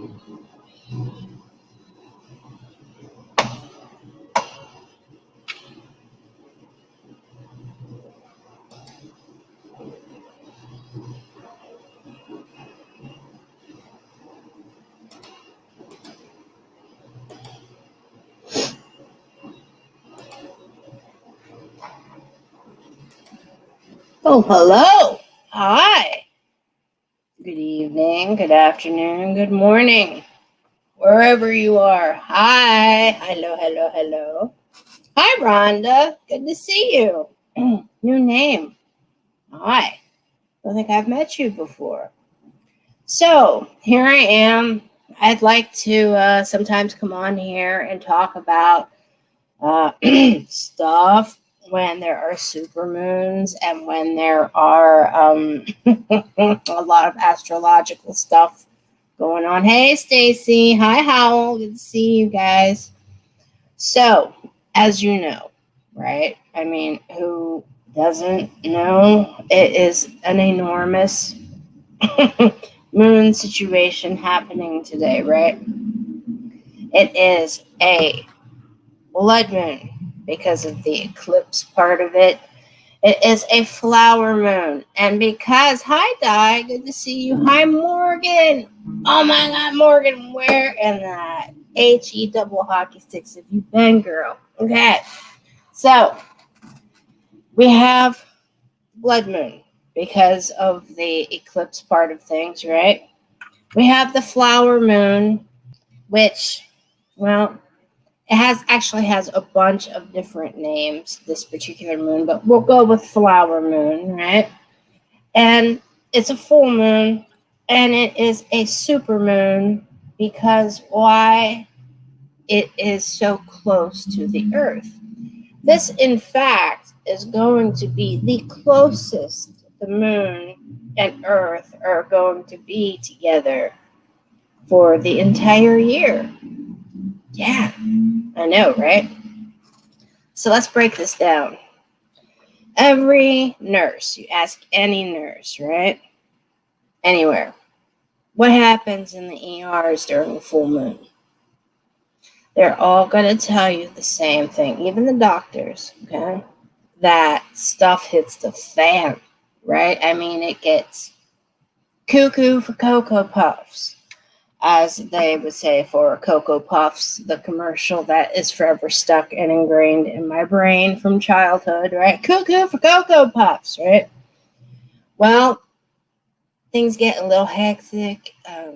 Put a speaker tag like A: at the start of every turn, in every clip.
A: Oh, hello. Hi. Good evening, good afternoon, good morning, wherever you are. Hi. Hello, hello, hello. Hi, Rhonda. Good to see you. New name. Hi. Don't think I've met you before. So, here I am. I'd like to sometimes come on here and talk about stuff when there are supermoons and when there are a lot of astrological stuff going on. Hey, Stacy. Hi, Howell. Good to see you guys. So, as you know, right? I mean, who doesn't know? It is an enormous moon situation happening today, right? It is a blood moon because of the eclipse part of it. It is a flower moon. And because, hi, Di, good to see you. Hi, Morgan. Oh my God, Morgan, where in that HE double hockey sticks have you been, girl? Okay. So, we have blood moon because of the eclipse part of things, right? We have the flower moon, which, well, it actually has a bunch of different names, this particular moon, but we'll go with flower moon, right? And it's a full moon, and it is a super moon because why? It is so close to the Earth. This, in fact, is going to be the closest the moon and Earth are going to be together for the entire year. Yeah, I know, right? So let's break this down. Every nurse, you ask any nurse, right? Anywhere. What happens in the ERs during the full moon? They're all going to tell you the same thing, even the doctors, okay? That stuff hits the fan, right? I mean, it gets cuckoo for Cocoa Puffs, as they would say for Cocoa Puffs, the commercial that is forever stuck and ingrained in my brain from childhood, right? Cuckoo for Cocoa Puffs, right? Well, things get a little hectic, a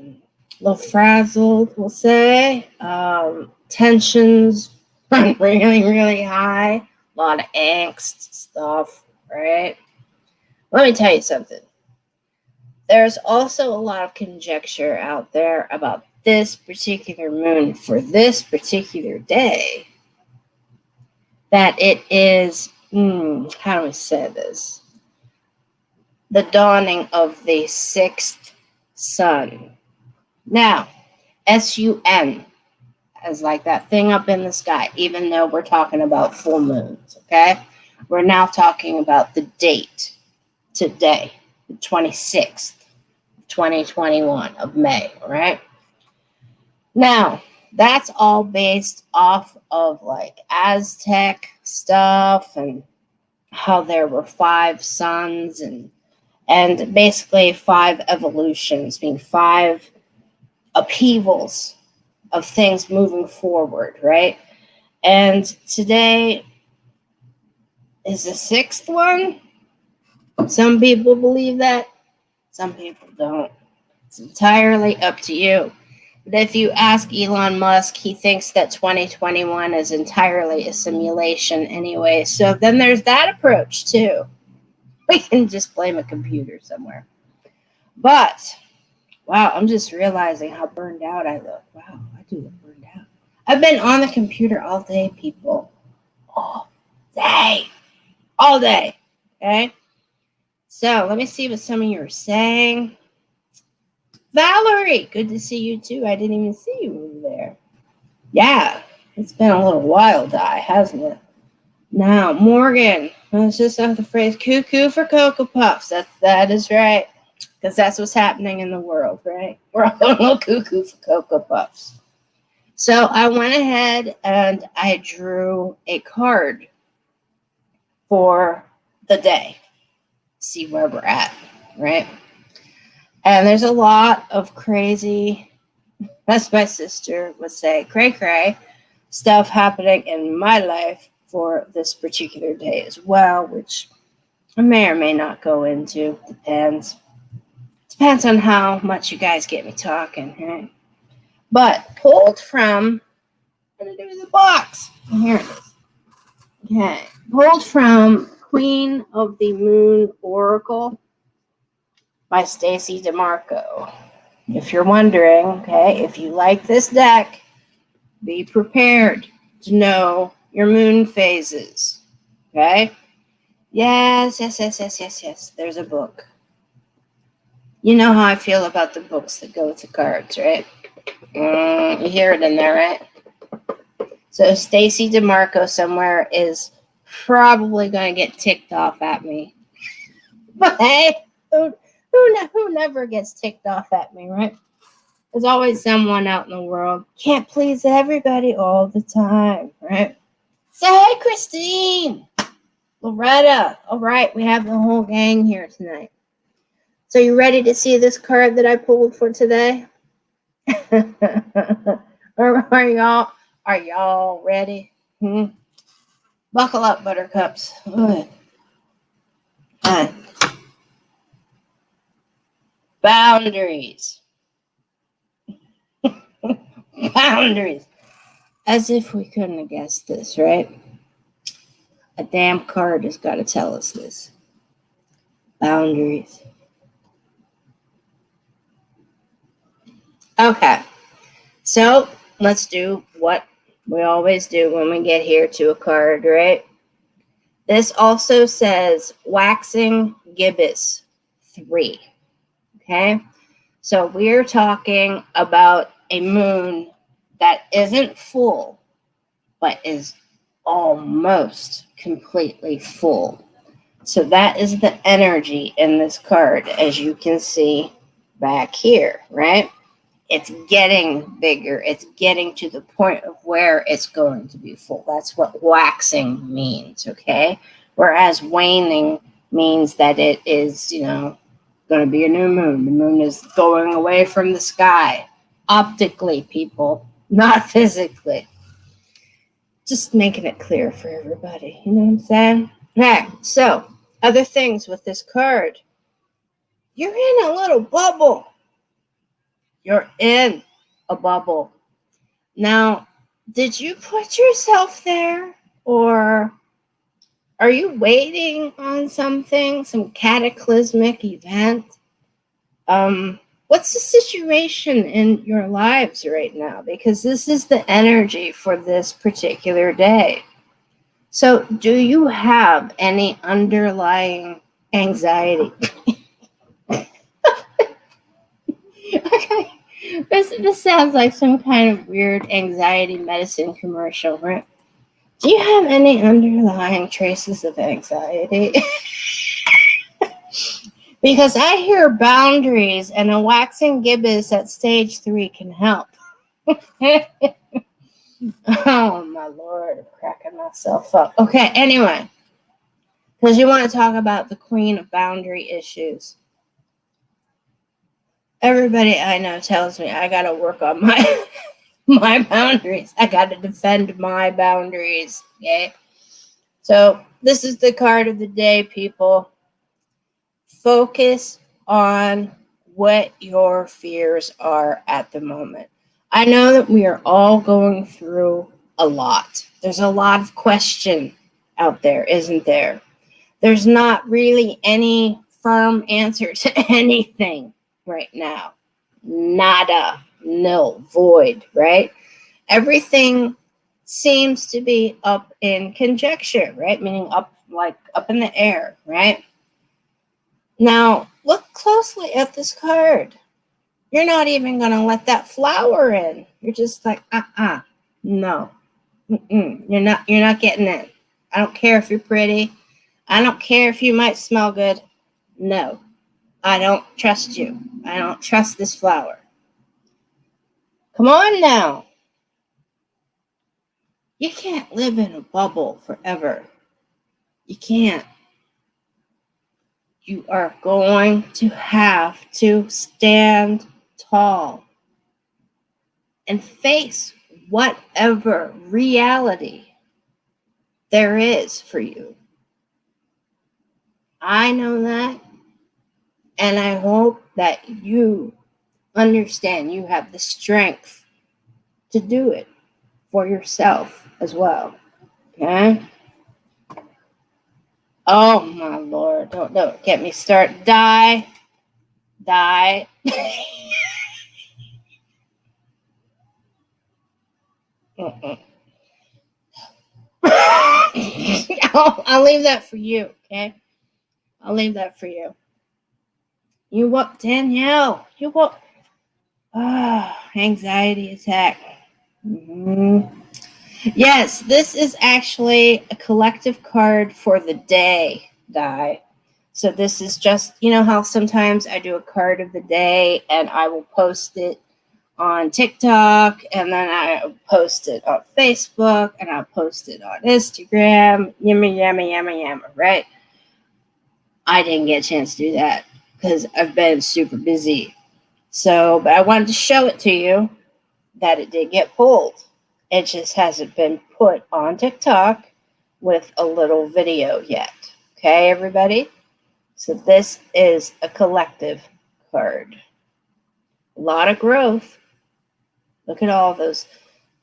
A: little frazzled, we'll say. Tensions run really, really high. A lot of angst stuff, right? Let me tell you something. There's also a lot of conjecture out there about this particular moon for this particular day. That it is, how do we say this? The dawning of the sixth sun. Now, SUN is like that thing up in the sky, even though we're talking about full moons, okay? We're now talking about the date today, the 26th. 2021 of May, right? Now, that's all based off of like Aztec stuff and how there were 5 suns and basically 5 evolutions, meaning 5 upheavals of things moving forward, right? And today is the 6th one. Some people believe that. Some people don't. It's entirely up to you. But if you ask Elon Musk, he thinks that 2021 is entirely a simulation anyway. So then there's that approach too. We can just blame a computer somewhere. But, wow, I'm just realizing how burned out I look. Wow, I do look burned out. I've been on the computer all day, people. All day. All day. Okay? So, let me see what some of you are saying. Valerie, good to see you too. I didn't even see you over there. Yeah, it's been a little while, Di, hasn't it? Now, Morgan, let's just have the phrase cuckoo for Cocoa Puffs. That is right. because that's what's happening in the world, right? We're all going a little cuckoo for Cocoa Puffs. So I went ahead and I drew a card for the day. See where we're at, right? And there's a lot of crazy, as my sister would say, cray-cray stuff happening in my life for this particular day as well, which I may or may not go into. Depends on how much you guys get me talking, right? But pulled from, there's a box. Here it is. Okay. Pulled from Queen of the Moon Oracle by Stacey DeMarco. If you're wondering, okay, if you like this deck, be prepared to know your moon phases. Okay? Yes. There's a book. You know how I feel about the books that go with the cards, right? You hear it in there, right? So Stacey DeMarco somewhere is probably going to get ticked off at me. But hey, who never gets ticked off at me, right? There's always someone out in the world. Can't please everybody all the time, right? Say, hey, Christine, Loretta. All right, we have the whole gang here tonight. So you ready to see this card that I pulled for today? Are y'all ready? Buckle up, buttercups. Boundaries. Boundaries. As if we couldn't have guessed this, right? A damn card has got to tell us this. Boundaries. Okay. So let's do what we always do when we get here to a card, right? This also says waxing gibbous 3. Okay? So we're talking about a moon that isn't full, but is almost completely full. So that is the energy in this card, as you can see back here, right? It's getting bigger. It's getting to the point of where it's going to be full. That's what waxing means, okay? Whereas waning means that it is, going to be a new moon. The moon is going away from the sky. Optically, people, not physically. Just making it clear for everybody. You know what I'm saying? Okay, so other things with this card. You're in a little bubble. You're in a bubble. Now, did you put yourself there? Or are you waiting on something, some cataclysmic event? What's the situation in your lives right now? Because this is the energy for this particular day. So, do you have any underlying anxiety? Okay. This sounds like some kind of weird anxiety medicine commercial, right? Do you have any underlying traces of anxiety? Because I hear boundaries and a waxing gibbous at stage 3 can help. Oh, my Lord, I'm cracking myself up. Okay, anyway, because you want to talk about the queen of boundary issues. Everybody I know tells me I got to work on my boundaries. I got to defend my boundaries, okay? So this is the card of the day, people. Focus on what your fears are at the moment. I know that we are all going through a lot. There's a lot of question out there, isn't there? There's not really any firm answer to anything right now. Nada, nil, void, right? Everything seems to be up in conjecture, right? Meaning up in the air, right? Now, look closely at this card. You're not even going to let that flower in. You're just like, no. You're not getting in. I don't care if you're pretty. I don't care if you might smell good. No. I don't trust you. I don't trust this flower. Come on now. You can't live in a bubble forever. You can't. You are going to have to stand tall and face whatever reality there is for you. I know that, and I hope that you understand you have the strength to do it for yourself as well. Okay? Oh my Lord, don't get me started. Die. I'll leave that for you, okay? I'll leave that for you. You what, Danielle? You what? Anxiety attack. Yes, this is actually a collective card for the day, Di. So this is just, you know how sometimes I do a card of the day and I will post it on TikTok, and then I post it on Facebook, and I'll post it on Instagram, yamma, right? I didn't get a chance to do that because I've been super busy. So, but I wanted to show it to you that it did get pulled. It just hasn't been put on TikTok with a little video yet. Okay, everybody? So this is a collective card. A lot of growth. Look at all those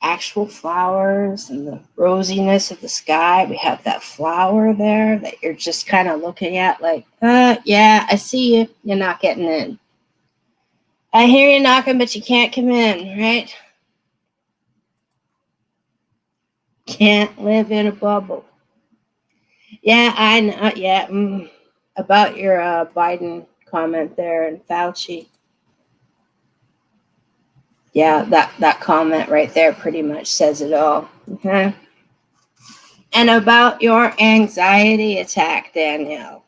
A: actual flowers and the rosiness of the sky. We have that flower there that you're just kind of looking at like, yeah, I see you. You're not getting in. I hear you knocking, but you can't come in, right? Can't live in a bubble. Yeah, I know. Yeah, about your Biden comment there and Fauci. Yeah, that comment right there pretty much says it all. Okay. And about your anxiety attack, Danielle.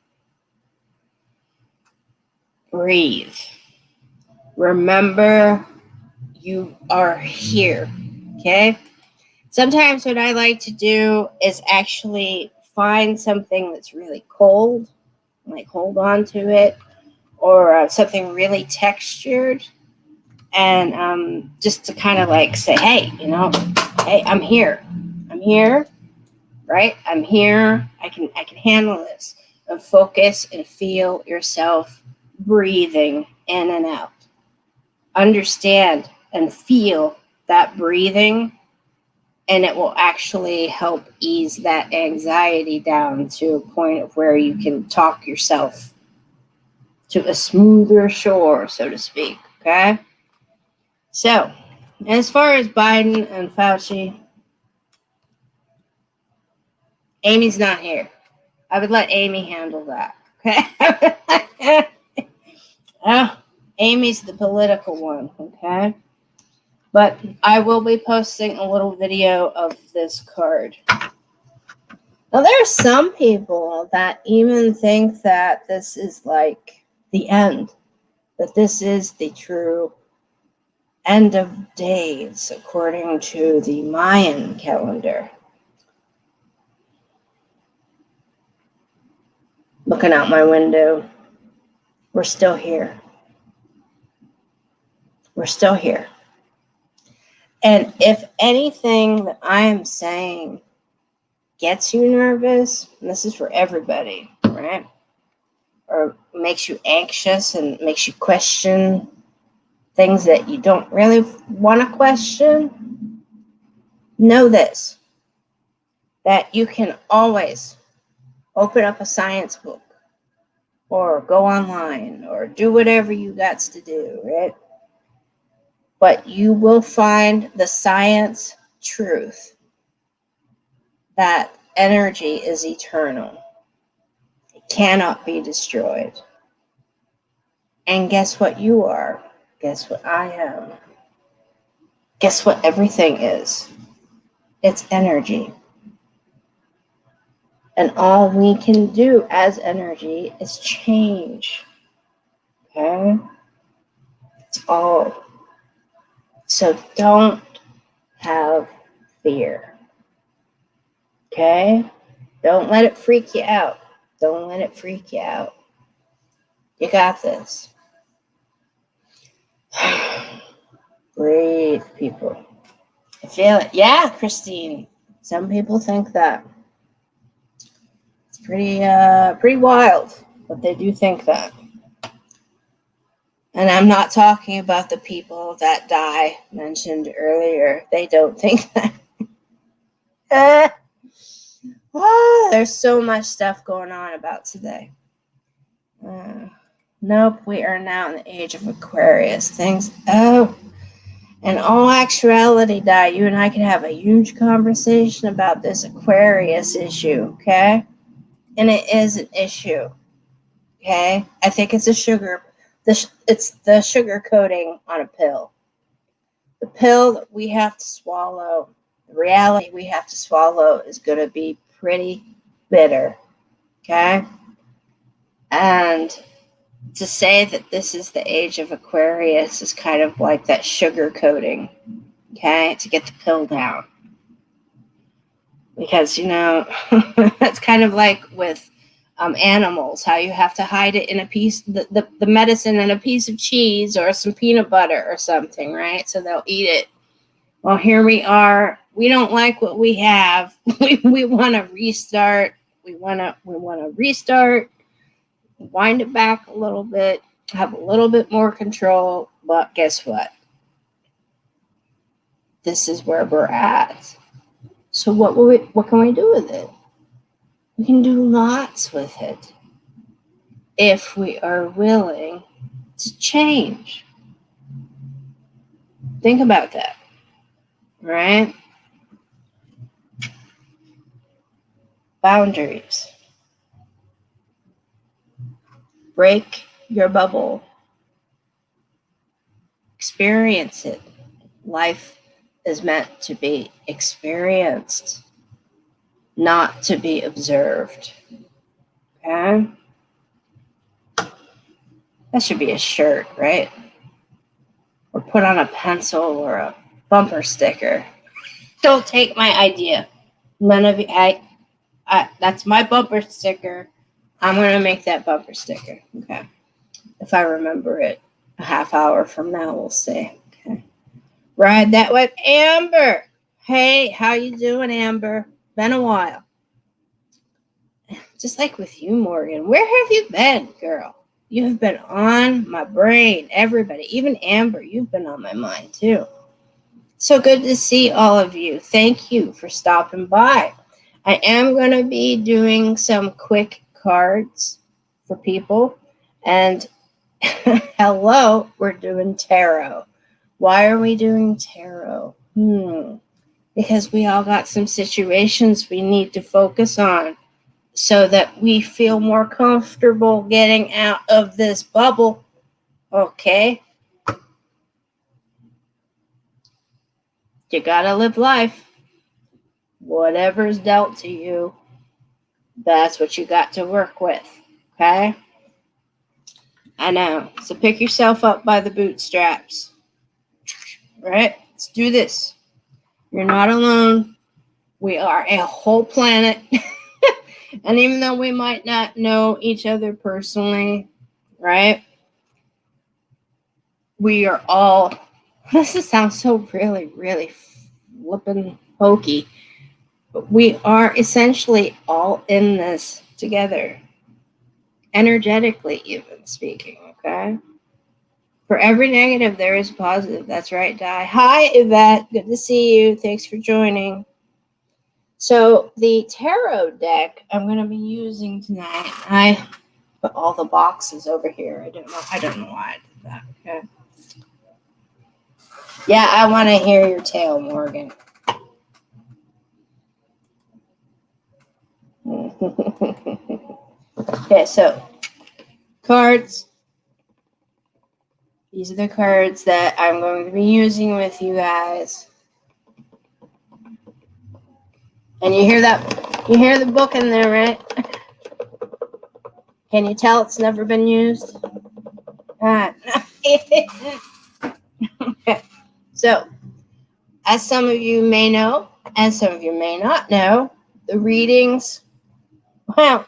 A: Breathe. Remember, you are here. Okay? Sometimes what I like to do is actually find something that's really cold, like hold on to it, or something really textured, and just to kind of like say, hey, hey, I'm here. I'm here, right? I'm here. I can handle this. And focus and feel yourself breathing in and out. Understand and feel that breathing, and it will actually help ease that anxiety down to a point of where you can talk yourself to a smoother shore, so to speak. Okay? So, as far as Biden and Fauci, Amy's not here. I would let Amy handle that. Okay? Amy's the political one. Okay? But I will be posting a little video of this card. Now, there are some people that even think that this is like the end, that this is the true end of days according to the Mayan calendar. Looking out my window, we're still here. We're still here. And if anything that I am saying gets you nervous, and this is for everybody, right? Or makes you anxious and makes you question things that you don't really want to question, know this, that you can always open up a science book or go online or do whatever you got to do, right? But you will find the science truth that energy is eternal. It cannot be destroyed. And guess what you are? Guess what I am? Guess what everything is? It's energy. And all we can do as energy is change Okay? It's all. So don't have fear. Okay? Don't let it freak you out. Don't let it freak you out. You got this. Breathe, people. I feel it. Yeah, Christine. Some people think that. It's pretty wild, but they do think that. And I'm not talking about the people that die mentioned earlier. They don't think that. There's so much stuff going on about today. Nope, we are now in the age of Aquarius. In all actuality, Di, you and I can have a huge conversation about this Aquarius issue, okay? And it is an issue, okay? I think it's it's the sugar coating on a pill. The pill that we have to swallow, the reality we have to swallow is going to be pretty bitter, okay? And to say that this is the age of Aquarius is kind of like that sugar coating, okay, to get the pill down. Because, that's kind of like with animals, how you have to hide it in a piece, the medicine in a piece of cheese or some peanut butter or something, right? So they'll eat it. Well, here we are. We don't like what we have. We want to restart. We want to restart. Wind it back a little bit, have a little bit more control, but guess what? This is where we're at. So what can we do with it? We can do lots with it if we are willing to change. Think about that, right? Boundaries. Break your bubble. Experience it. Life is meant to be experienced, not to be observed. Okay? That should be a shirt, right? Or put on a pencil or a bumper sticker. Don't take my idea. None of you. That's my bumper sticker. I'm going to make that bumper sticker. Okay. If I remember it a half hour from now, we'll see. Okay. Ride that with Amber. Hey, how you doing, Amber? Been a while. Just like with you, Morgan. Where have you been, girl? You have been on my brain. Everybody, even Amber, you've been on my mind too. So good to see all of you. Thank you for stopping by. I am going to be doing some quick cards for people. And hello, we're doing tarot. Why are we doing tarot? Because we all got some situations we need to focus on so that we feel more comfortable getting out of this bubble. Okay? You gotta live life. Whatever's dealt to you, that's what you got to work with. Okay? I know. So pick yourself up by the bootstraps. Right? Let's do this. You're not alone. We are a whole planet. And even though we might not know each other personally, right? We are all, this sounds so really, really flippin' hokey, but we are essentially all in this together. Energetically, even speaking, okay? For every negative, there is a positive. That's right, Di. Hi, Yvette. Good to see you. Thanks for joining. So the tarot deck I'm going to be using tonight, I put all the boxes over here. I don't know why I did that. Okay. Yeah, I want to hear your tale, Morgan. Okay, so cards. These are the cards that I'm going to be using with you guys. And you hear that? You hear the book in there, right? Can you tell it's never been used? Okay. So, as some of you may know, and some of you may not know, the readings, well,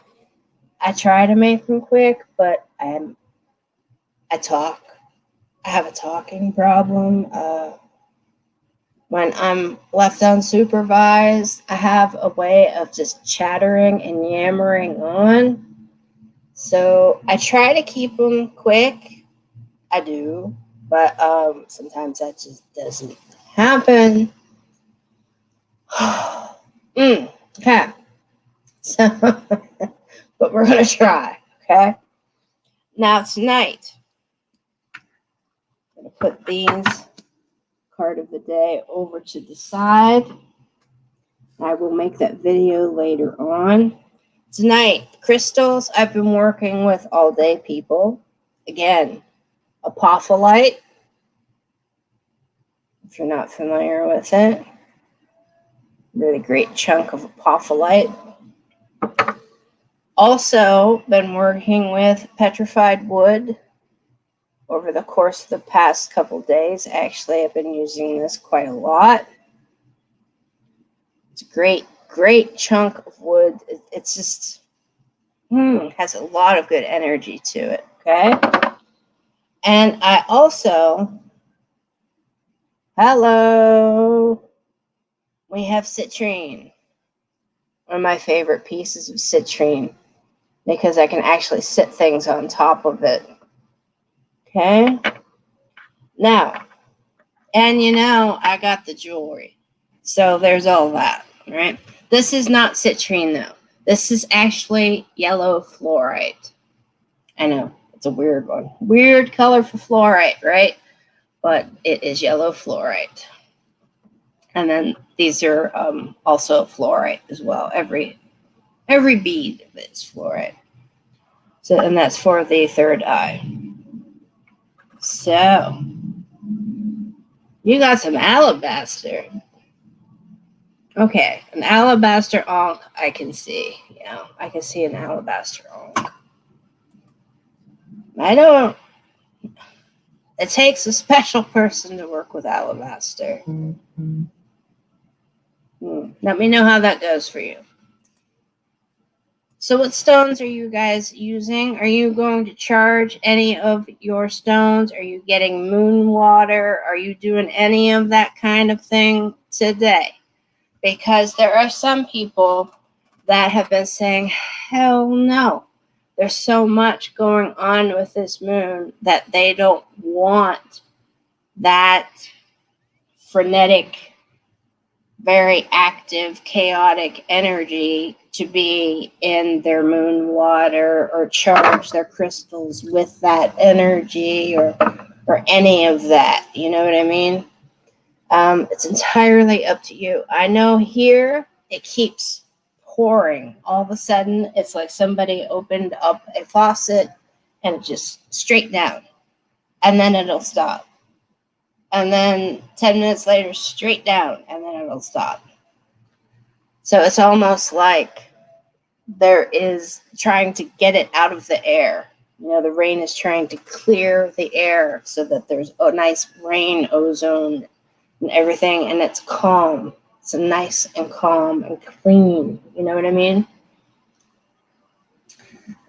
A: I try to make them quick, but I talk. I have a talking problem. When I'm left unsupervised, I have a way of just chattering and yammering on. So I try to keep them quick. I do, but sometimes that just doesn't happen. Okay. So, but we're going to try, okay? Now tonight, I'm going to put these card of the day over to the side. I will make that video later on. Tonight, crystals I've been working with all day, people. Again, apophyllite, if you're not familiar with it. Really great chunk of apophyllite. Also been working with petrified wood over the course of the past couple days. Actually, I've been using this quite a lot. It's a great chunk of wood. It's just has a lot of good energy to it, okay? And I also, hello, we have citrine. One of my favorite pieces of citrine, because I can actually sit things on top of it. Okay? Now, and you know, I got the jewelry. So there's all that, right? This is not citrine, though. This is actually yellow fluorite. I know, it's a weird one. Weird color for fluorite, right? But it is yellow fluorite. And then these are also fluorite as well. Every bead of it is fluorite. So, and that's for the third eye. So, you got some alabaster. Okay, an alabaster ankh I can see. Yeah, I can see an alabaster ankh. It takes a special person to work with alabaster. Let me know how that goes for you. So what stones are you guys using? Are you going to charge any of your stones? Are you getting moon water? Are you doing any of that kind of thing today? Because there are some people that have been saying, hell no. There's so much going on with this moon that they don't want that frenetic, very active, chaotic energy to be in their moon water or charge their crystals with that energy or any of that. You know what I mean? It's entirely up to you. I know here it keeps pouring. All of a sudden, it's like somebody opened up a faucet and it just straight down. And then it'll stop. And then 10 minutes later, straight down, and then it'll stop. So it's almost like there is trying to get it out of the air. You know, the rain is trying to clear the air so that there's a nice rain ozone and everything, and it's calm. It's nice and calm and clean. You know what I mean?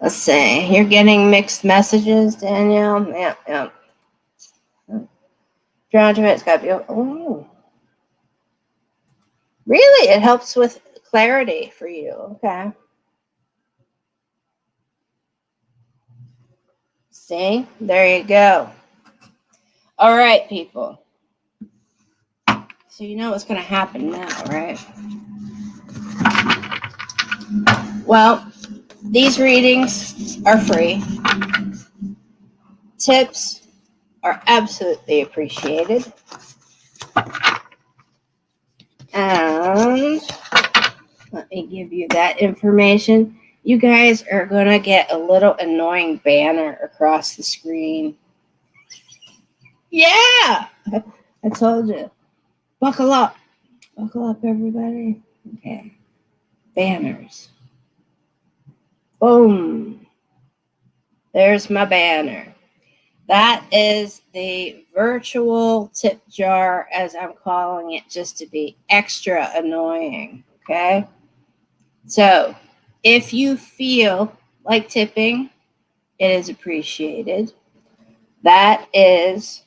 A: Let's see. You're getting mixed messages, Danielle? Yeah. Drawn to it, it's got to be. Oh. Really? It helps with clarity for you. Okay. See? There you go. All right, people. So you know what's going to happen now, right? Well, these readings are free. Tips are absolutely appreciated. And let me give you that information. You guys are going to get a little annoying banner across the screen. Yeah! I told you. Buckle up. Buckle up, everybody. Okay. Banners. Boom. There's my banner. That is the virtual tip jar, as I'm calling it, just to be extra annoying. Okay? So, if you feel like tipping, it is appreciated. That is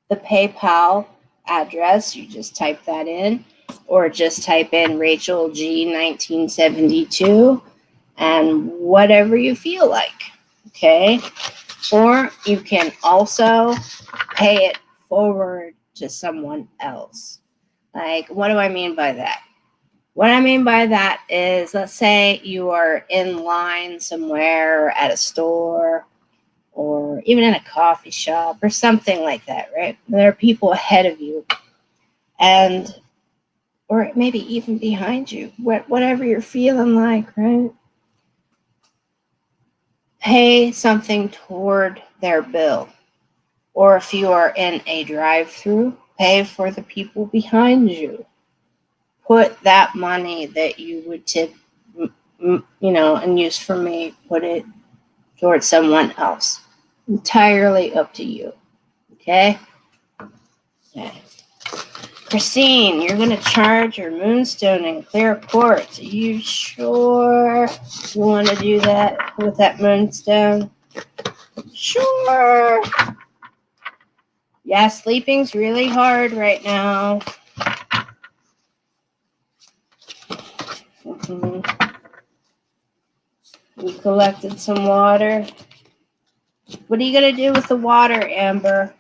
A: the PayPal address. You just type that in, or just type in Rachel G 1972 and whatever you feel like. Okay? Or you can also pay it forward to someone else. Like, what do I mean by that? What I mean by that is, let's say you are in line somewhere at a store or even in a coffee shop or something like that, right? There are people ahead of you and, or maybe even behind you, whatever you're feeling like, right? Pay something toward their bill. Or if you are in a drive-through, pay for the people behind you. Put that money that you would tip, and use for me, put it towards someone else. Entirely up to you. Okay? Okay. Christine, you're going to charge your moonstone in clear quartz. Are you sure you want to do that with that moonstone? Sure. Yeah, sleeping's really hard right now. You collected some water. What are you going to do with the water, Amber?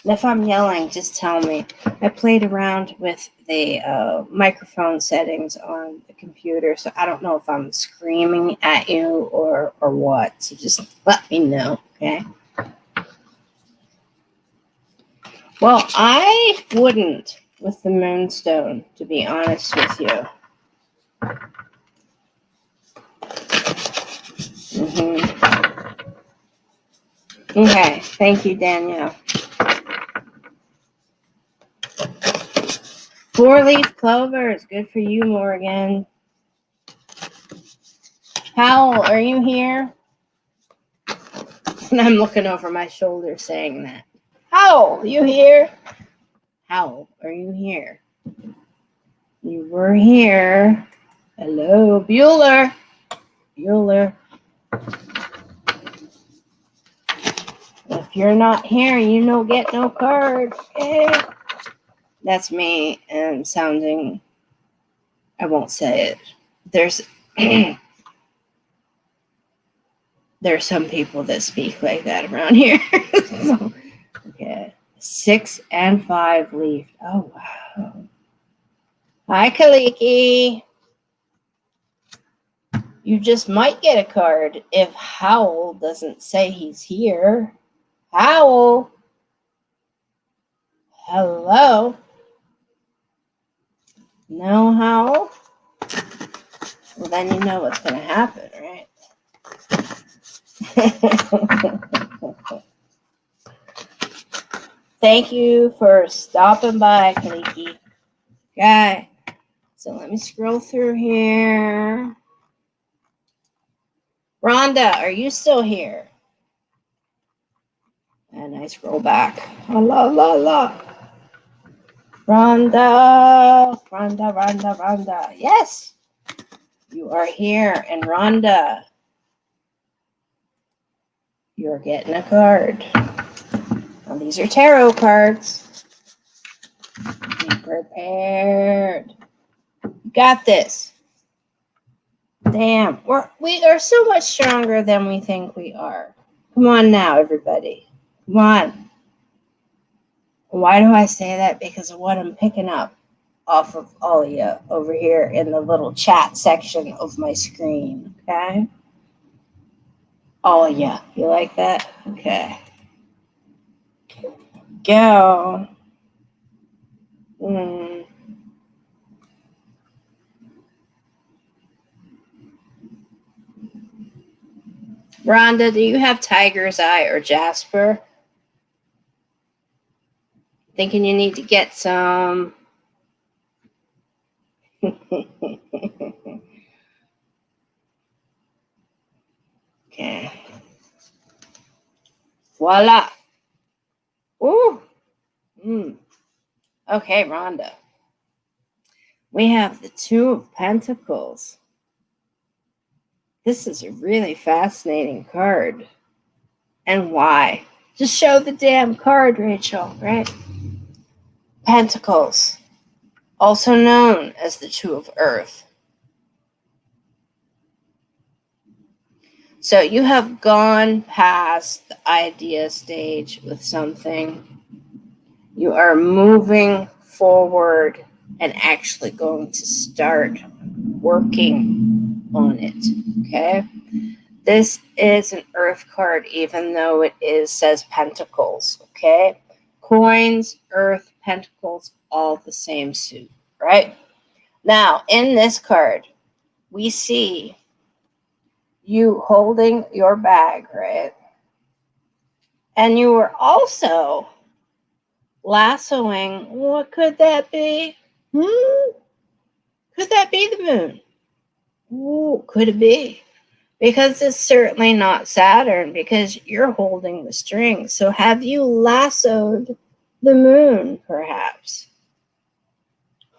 A: And if I'm yelling, just tell me. I played around with the microphone settings on the computer, so I don't know if I'm screaming at you or what. So just let me know, okay? Well, I wouldn't with the moonstone, to be honest with you. Okay, thank you, Danielle. 4-leaf clovers, good for you, Morgan. Howell, are you here? And I'm looking over my shoulder saying that. Howell, you here? Howell, are you here? You were here. Hello, Bueller. Bueller. If you're not here, you don't get no card. Okay? That's me sounding, I won't say it. There's there's some people that speak like that around here. So, okay. 6 and 5 leaf. Oh, wow. Hi, Kaliki. You just might get a card if Howell doesn't say he's here. Howell. Hello. No, Howell? Well, then you know what's going to happen, right? Thank you for stopping by, Kaliki. Okay. So let me scroll through here. Rhonda, are you still here? And I scroll back. La la la. Rhonda. Yes, you are here. And Rhonda, you're getting a card. Now, these are tarot cards. Be prepared. You got this. Damn, we are so much stronger than we think we are. Come on now, everybody. Come on. Why do I say that? Because of what I'm picking up off of all of you over here in the little chat section of my screen. Okay? All of you. You like that? Okay. Go. Rhonda, do you have Tiger's Eye or Jasper? Thinking you need to get some. Okay. Voila. Ooh. Okay, Rhonda. We have the Two of Pentacles. This is a really fascinating card. And why? Just show the damn card, Rachel, right? Pentacles, also known as the Two of Earth. So you have gone past the idea stage with something. You are moving forward and actually going to start working on it, okay? This is an Earth card, even though it says Pentacles, okay? Coins, Earth, Pentacles, all the same suit, right? Now, in this card, we see you holding your bag, right? And you were also lassoing. What could that be? Could that be the moon? Ooh, could it be? Because it's certainly not Saturn, because you're holding the string. So have you lassoed the moon, perhaps?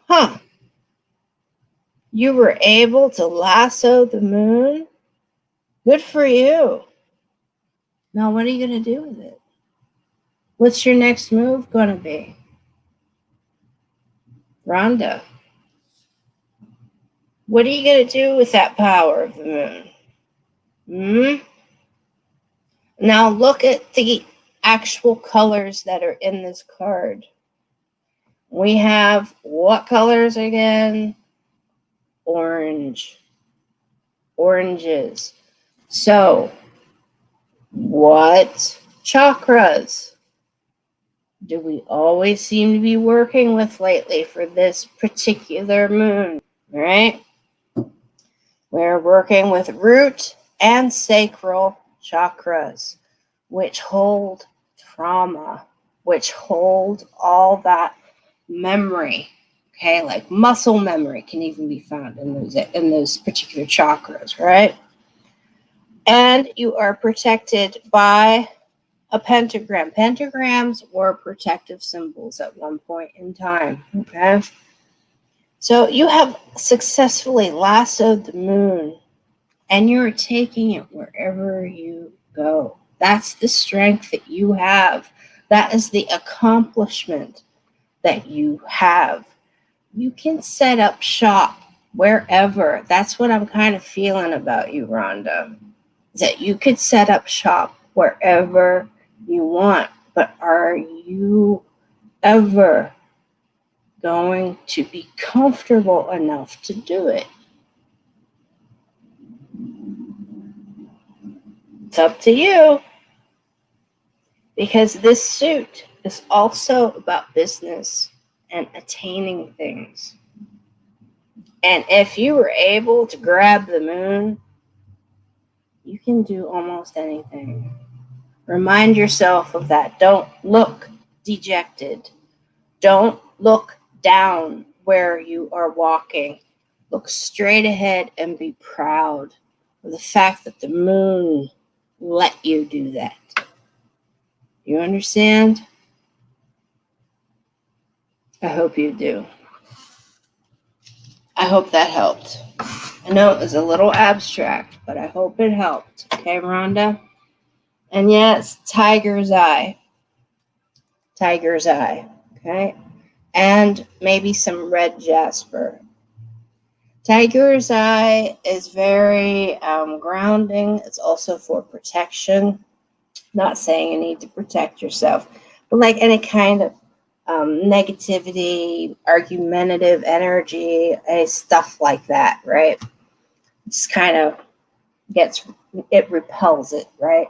A: Huh. You were able to lasso the moon? Good for you. Now, what are you going to do with it? What's your next move going to be? Rhonda, what are you going to do with that power of the moon? Now, look at the actual colors that are in this card. We have what colors again? Orange. Oranges. So, what chakras do we always seem to be working with lately for this particular moon, right? We're working with root and sacral chakras, which hold trauma, which hold all that memory. Okay, like muscle memory can even be found in those particular chakras, right? And you are protected by a pentagram. Pentagrams were protective symbols at one point in time, okay? So you have successfully lassoed the moon, and you're taking it wherever you go. That's the strength that you have. That is the accomplishment that you have. You can set up shop wherever. That's what I'm kind of feeling about you, Rhonda. Is that you could set up shop wherever you want, but are you ever going to be comfortable enough to do it? It's up to you. Because this suit is also about business and attaining things. And if you were able to grab the moon, you can do almost anything. Remind yourself of that. Don't look dejected. Don't look down where you are walking. Look straight ahead and be proud of the fact that the moon let you do that. You understand? I hope you do. I hope that helped. I know it was a little abstract, but I hope it helped. Okay, Rhonda? And yes, tiger's eye. Tiger's eye. Okay? And maybe some red jasper. Tiger's eye is very grounding. It's also for protection. Not saying you need to protect yourself, but like any kind of negativity, argumentative energy, stuff like that, right? Just kind of it repels it, right?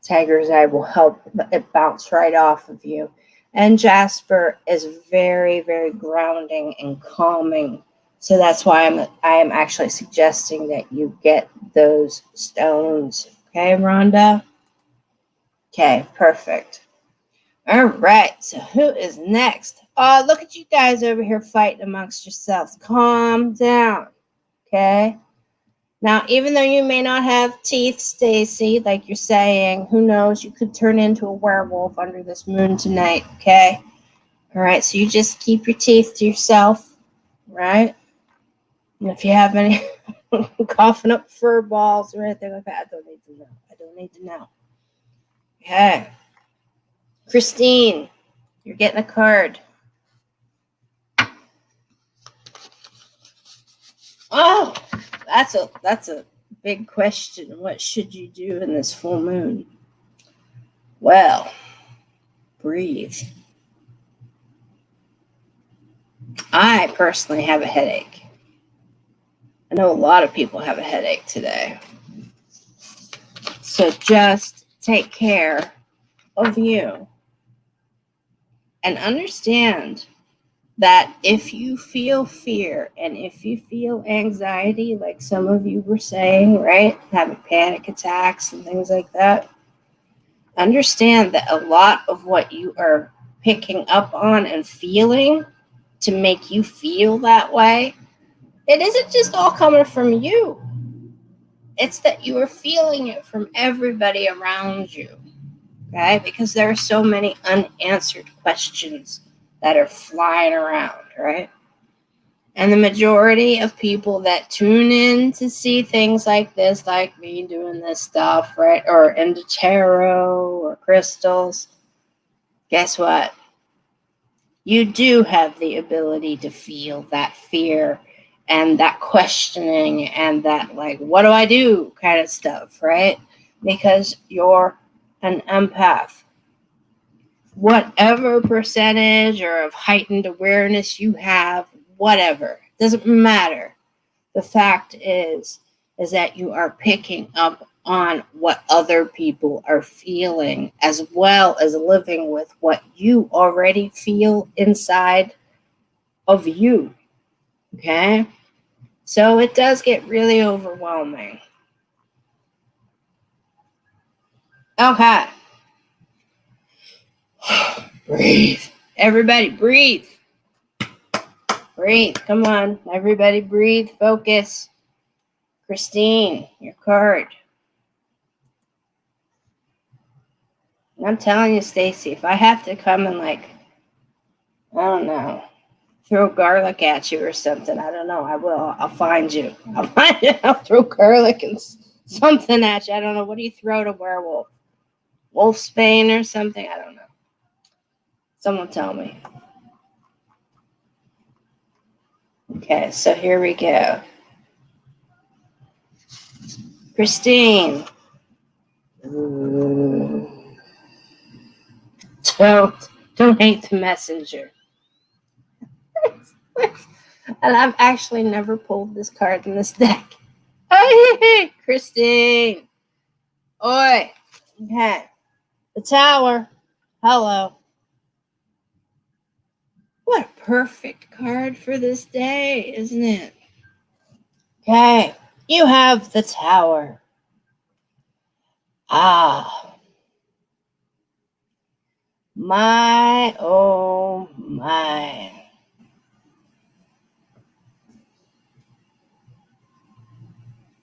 A: Tiger's eye will help it bounce right off of you. And jasper is very, very grounding and calming. So that's why I am actually suggesting that you get those stones. Okay, Rhonda? Okay, perfect. All right, so who is next? Oh, look at you guys over here fighting amongst yourselves. Calm down, okay? Now, even though you may not have teeth, Stacy, like you're saying, who knows? You could turn into a werewolf under this moon tonight, okay? All right, so you just keep your teeth to yourself, right? And if you have any coughing up fur balls or anything like that, I don't need to know. I don't need to know. Okay. Christine, you're getting a card. Oh, that's a big question. What should you do in this full moon? Well, breathe. I personally have a headache. I know a lot of people have a headache today. So just take care of you. And understand that if you feel fear and if you feel anxiety, like some of you were saying, right, having panic attacks and things like that, understand that a lot of what you are picking up on and feeling to make you feel that way, it isn't just all coming from you. It's that you are feeling it from everybody around you, okay? Because there are so many unanswered questions that are flying around, right? And the majority of people that tune in to see things like this, like me doing this stuff, right, or into tarot or crystals, guess what? You do have the ability to feel that fear and that questioning and that, like, what do I do kind of stuff, right? Because you're an empath. Whatever percentage or of heightened awareness you have, whatever, doesn't matter. The fact is that you are picking up on what other people are feeling, as well as living with what you already feel inside of you. Okay? So it does get really overwhelming. Okay. Breathe. Everybody breathe. Breathe. Come on. Everybody breathe. Focus. Christine, your card. And I'm telling you, Stacy, if I have to come and, like, I don't know, throw garlic at you or something, I don't know, I will. I'll find you. I'll find you. I'll throw garlic and something at you. I don't know. What do you throw to werewolf? Wolfsbane or something? I don't know. Someone tell me. Okay, so here we go. Christine. Don't hate the messenger. And I've actually never pulled this card in this deck. Hey, Christine. Oi. Okay. The Tower. Hello. What a perfect card for this day, isn't it? Okay. You have the Tower. Ah. My, oh my.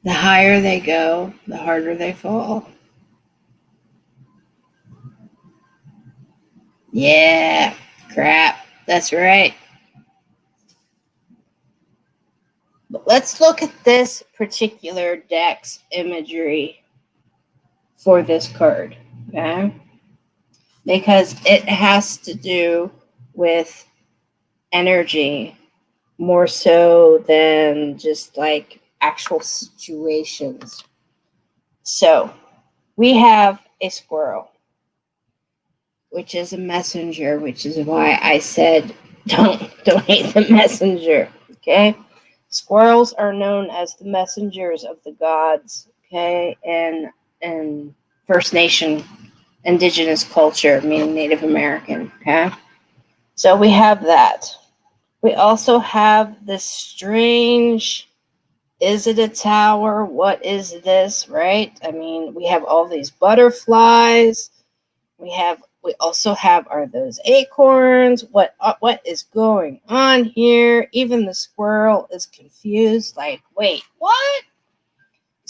A: The higher they go, the harder they fall. Yeah, crap. That's right. But let's look at this particular deck's imagery for this card, okay? Because it has to do with energy more so than just like actual situations. So we have a squirrel, which is a messenger, which is why I said don't hate the messenger, okay? Squirrels are known as the messengers of the gods, okay, and First Nation indigenous culture, meaning Native American, okay? So we have that. We also have this strange, is it a tower? What is this, right? I mean, we have all these butterflies. We also have, are those acorns? What is going on here? Even the squirrel is confused, like, wait, what?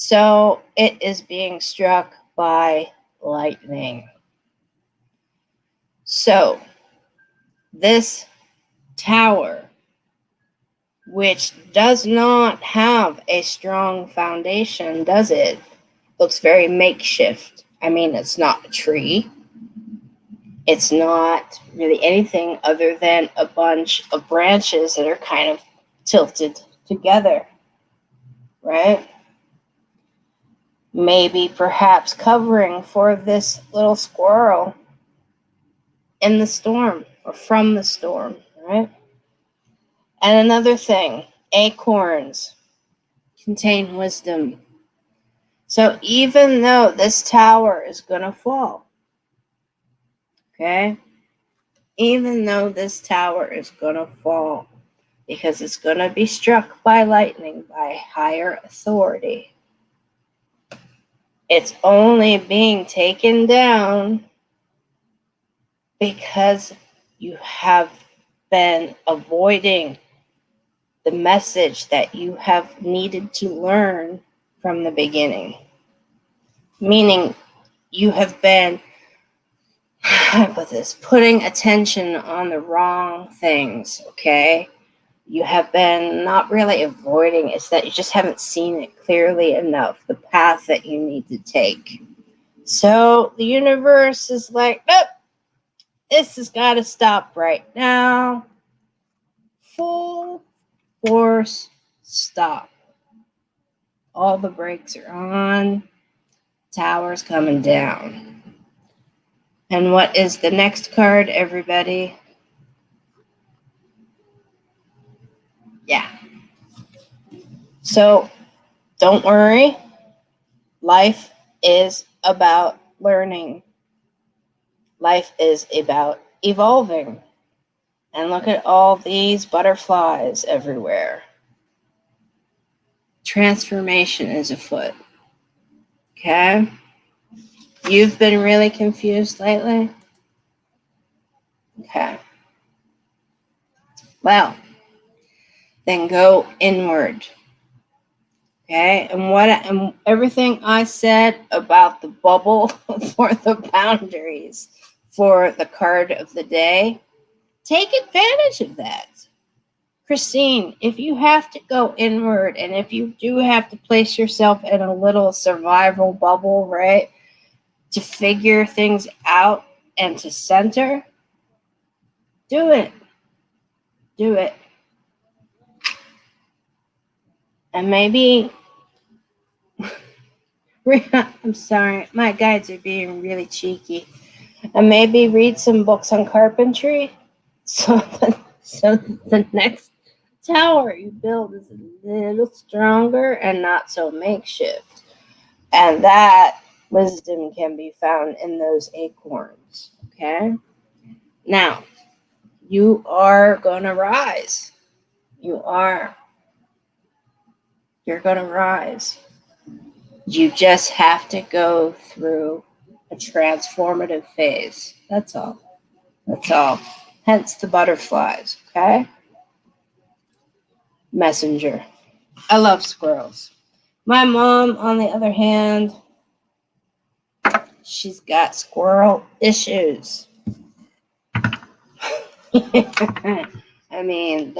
A: So it is being struck by lightning. So this tower, which does not have a strong foundation, does it? Looks very makeshift. I mean, it's not a tree. It's not really anything other than a bunch of branches that are kind of tilted together, right? Maybe perhaps covering for this little squirrel in the storm or from the storm, right? And another thing, acorns contain wisdom. So even though this tower is going to fall, okay, even though this tower is going to fall because it's going to be struck by lightning by higher authority, it's only being taken down because you have been avoiding the message that you have needed to learn from the beginning. Meaning you have been putting attention on the wrong things, okay? You have been not really avoiding, it's that you just haven't seen it clearly enough, the path that you need to take. So the universe is like, nope, this has got to stop right now. Full force stop. All the brakes are on. Tower's coming down. And what is the next card, everybody? Yeah. So, don't worry. Life is about learning. Life is about evolving. And look at all these butterflies everywhere. Transformation is afoot. Okay? You've been really confused lately? Okay. Well, then go inward. Okay? And everything I said about the bubble for the boundaries for the card of the day, take advantage of that. Christine, if you have to go inward and if you do have to place yourself in a little survival bubble, right, to figure things out and to center, do it. Do it. And maybe, I'm sorry, my guides are being really cheeky. And maybe read some books on carpentry so the next tower you build is a little stronger and not so makeshift. And that wisdom can be found in those acorns. Okay? Now, you are going to rise. You're going to rise. You just have to go through a transformative phase. That's all. That's all. Hence the butterflies, okay? Messenger. I love squirrels. My mom, on the other hand, she's got squirrel issues. I mean,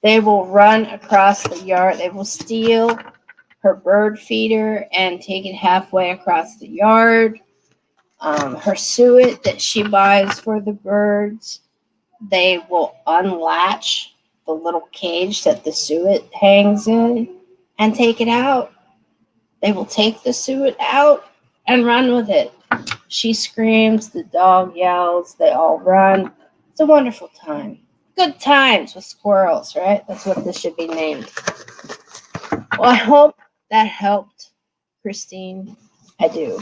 A: they will run across the yard. They will steal her bird feeder and take it halfway across the yard. Her suet that she buys for the birds, they will unlatch the little cage that the suet hangs in and take it out. They will take the suet out and run with it. She screams, the dog yells, they all run. It's a wonderful time. Good times with squirrels, right? That's what this should be named. Well, I hope that helped, Christine. I do.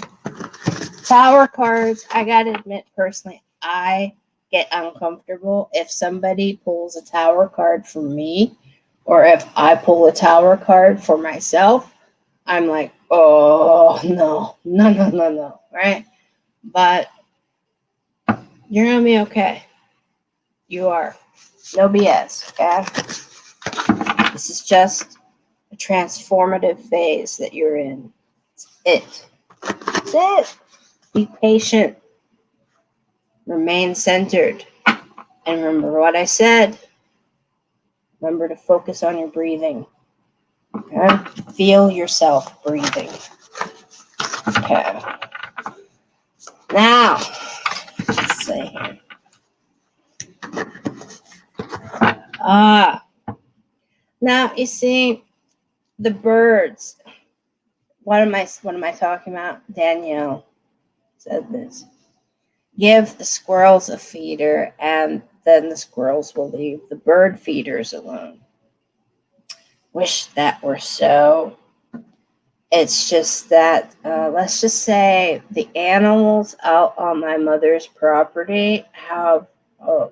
A: Tower cards, I gotta admit personally, I get uncomfortable if somebody pulls a tower card for me or if I pull a tower card for myself. I'm like, oh, no, right? But you're gonna be okay. You are. No BS, okay? This is just transformative phase that you're in. That's it. Be patient. Remain centered. And remember what I said. Remember to focus on your breathing. Okay? Feel yourself breathing. Okay. Now, let's see here. Now you see the birds. What am I talking about? Danielle said this. Give the squirrels a feeder, and then the squirrels will leave the bird feeders alone. Wish that were so. It's just that, let's just say the animals out on my mother's property have a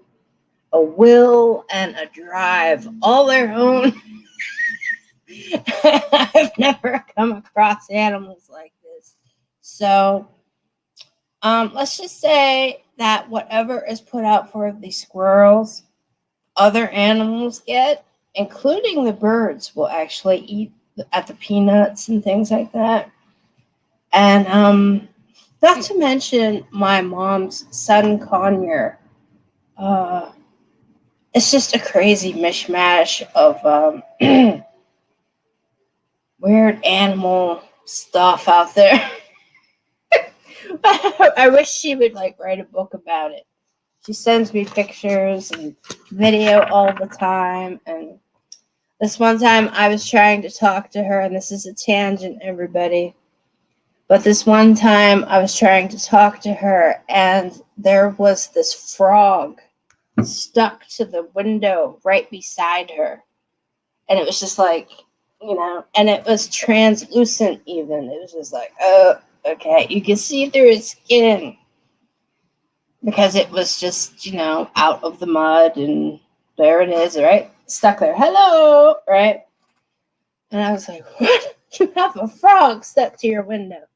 A: will and a drive all their own. I've never come across animals like this. So, let's just say that whatever is put out for the squirrels, other animals get, including the birds, will actually eat at the peanuts and things like that. And not to mention my mom's sun conure. It's just a crazy mishmash of weird animal stuff out there. I wish she would write a book about it. She sends me pictures and video all the time. And this one time I was trying to talk to her, and this is a tangent, everybody. But this one time I was trying to talk to her, and there was this frog stuck to the window right beside her. And it was just and it was translucent even. It was just oh, okay. You can see through its skin because it was just, out of the mud, and there it is, right? Stuck there. Hello, right? And I was like, what? You have a frog stuck to your window.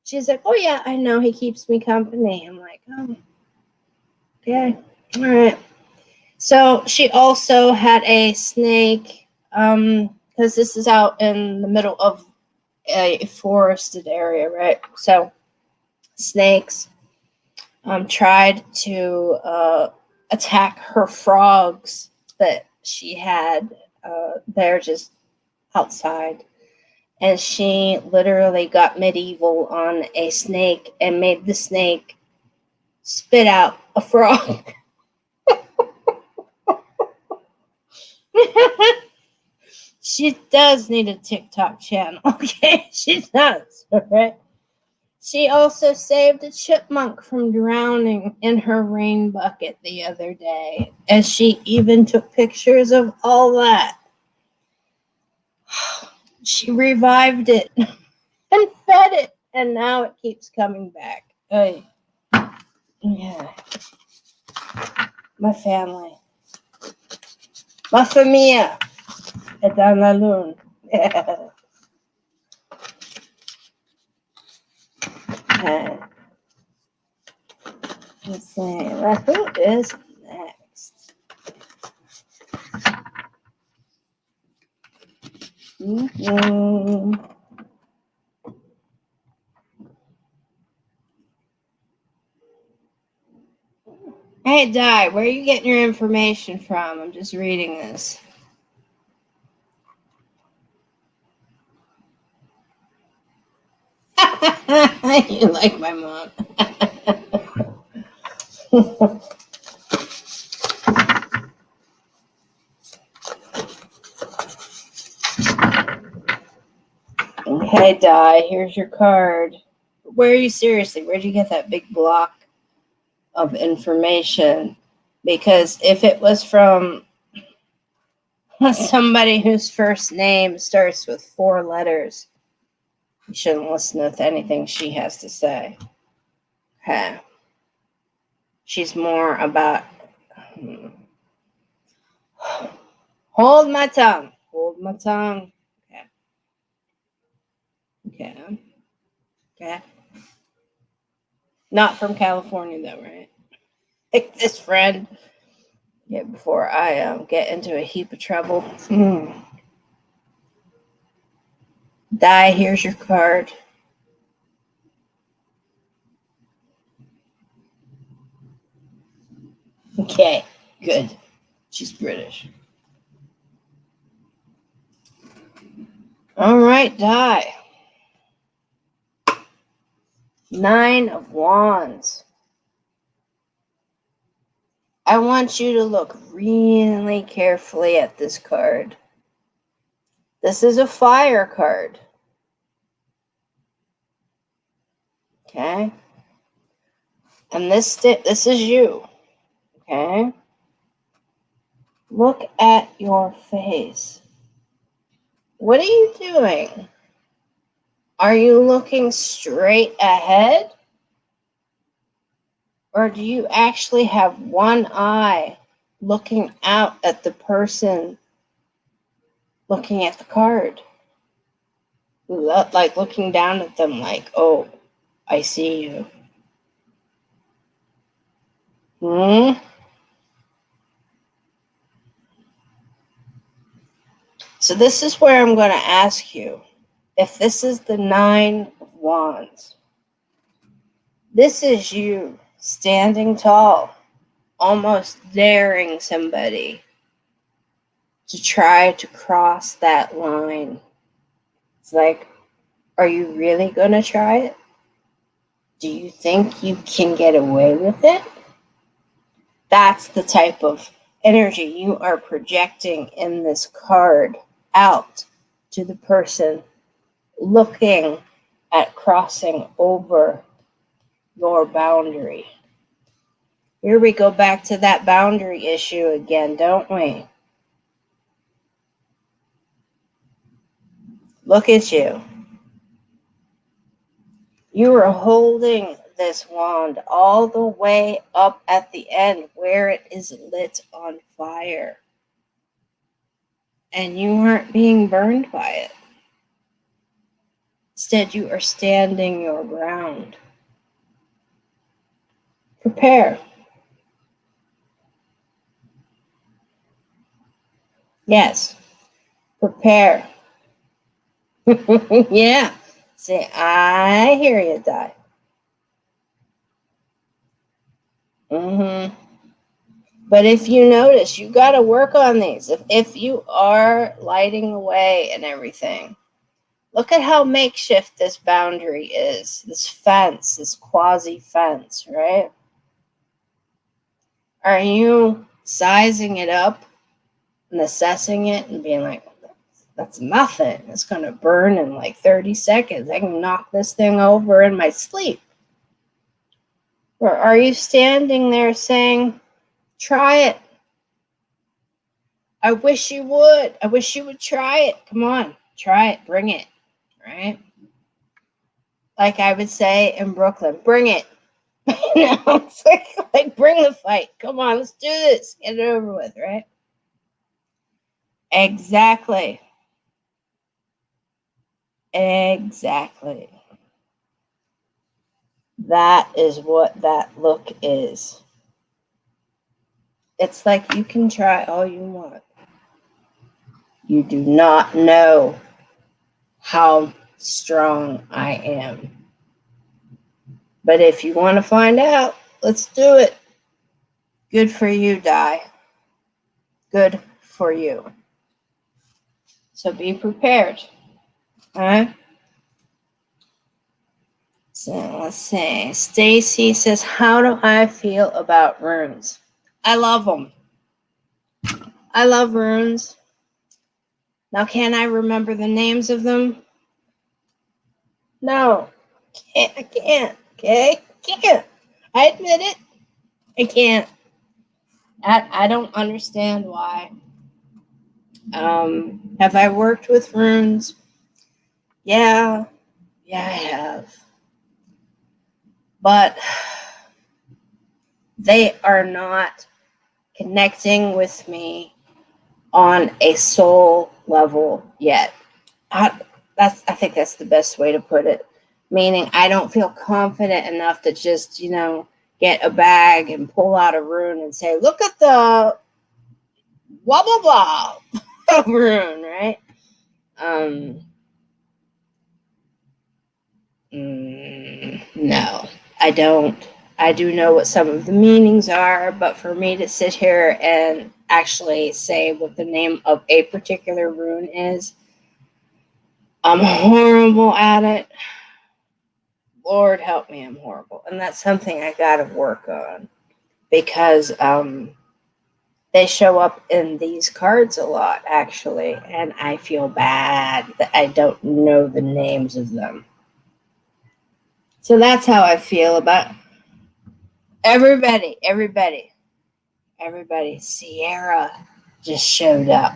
A: She's like, oh, yeah, I know. He keeps me company. I'm like, oh, okay. All right. So she also had a snake, because this is out in the middle of a forested area, right? So snakes tried to attack her frogs that she had there just outside. And she literally got medieval on a snake and made the snake spit out a frog. She does need a TikTok channel, okay? She does, okay? She also saved a chipmunk from drowning in her rain bucket the other day, and she even took pictures of all that. She revived it and fed it, and now it keeps coming back. Hey. Yeah. My family. Ma familia est dans la lune. Yeah. Okay. Let's see. Who is next? Mm-hmm. Hey, Di, where are you getting your information from? I'm just reading this. You like my mom. Okay, Di, here's your card. Where are you seriously? Where'd you get that big block of information? Because if it was from somebody whose first name starts with 4 letters, you shouldn't listen to anything she has to say. Okay. She's more about... Hold my tongue. Hold my tongue. Okay. Okay. Not from California, though, right? Like this friend. Yeah, before I get into a heap of trouble. Di, here's your card. Okay, good. She's British. All right, Di. 9 of Wands. I want you to look really carefully at this card. This is a fire card. Okay? And this is you. Okay? Look at your face. What are you doing? Are you looking straight ahead? Or do you actually have one eye looking out at the person looking at the card? Like looking down at them like, oh, I see you. So this is where I'm going to ask you, if this is the 9 of Wands, this is you standing tall, almost daring somebody to try to cross that line. It's like, are you really going to try it? Do you think you can get away with it? That's the type of energy you are projecting in this card out to the person looking at crossing over your boundary. Here we go back to that boundary issue again, don't we? Look at you. You are holding this wand all the way up at the end where it is lit on fire. And you aren't being burned by it. Instead, you are standing your ground. Prepare. Yes. Prepare. Yeah. See, I hear you, Di. But if you notice, you got to work on these. If you are lighting away and everything, look at how makeshift this boundary is. This fence, this quasi-fence, right? Are you sizing it up and assessing it and being like, that's nothing. It's going to burn in like 30 seconds. I can knock this thing over in my sleep. Or are you standing there saying, try it. I wish you would. I wish you would try it. Come on, try it. Bring it. Right? Like I would say in Brooklyn, bring it. It's like bring the fight. Come on, let's do this. Get it over with, right? Exactly. Exactly. That is what that look is. It's like you can try all you want. You do not know how strong I am. But if you want to find out, let's do it. Good for you, Di. Good for you. So be prepared. All right? So let's see. Stacy says, how do I feel about runes? I love them. I love runes. Now, can I remember the names of them? No. I can't. Okay? Can't. I admit it. I can't. I don't understand why. Have I worked with runes? Yeah, I have. But they are not connecting with me on a soul level yet. I think that's the best way to put it. Meaning I don't feel confident enough to just, get a bag and pull out a rune and say, look at the blah, blah, blah rune, right? No, I don't. I do know what some of the meanings are, but for me to sit here and actually say what the name of a particular rune is, I'm horrible at it. Lord help me, I'm horrible. And that's something I gotta work on because they show up in these cards a lot, actually, and I feel bad that I don't know the names of them. So that's how I feel about everybody. Sierra just showed up.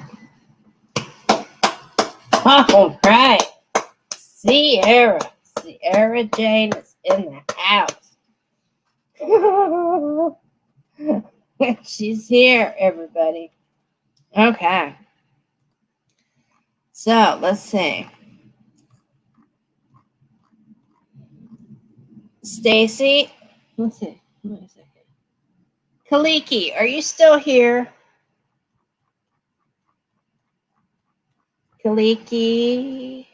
A: All right. Sierra Jane is in the house. She's here, everybody. Okay. So, let's see. Stacy, let's see. Wait a second. Kaliki, are you still here? Kaliki.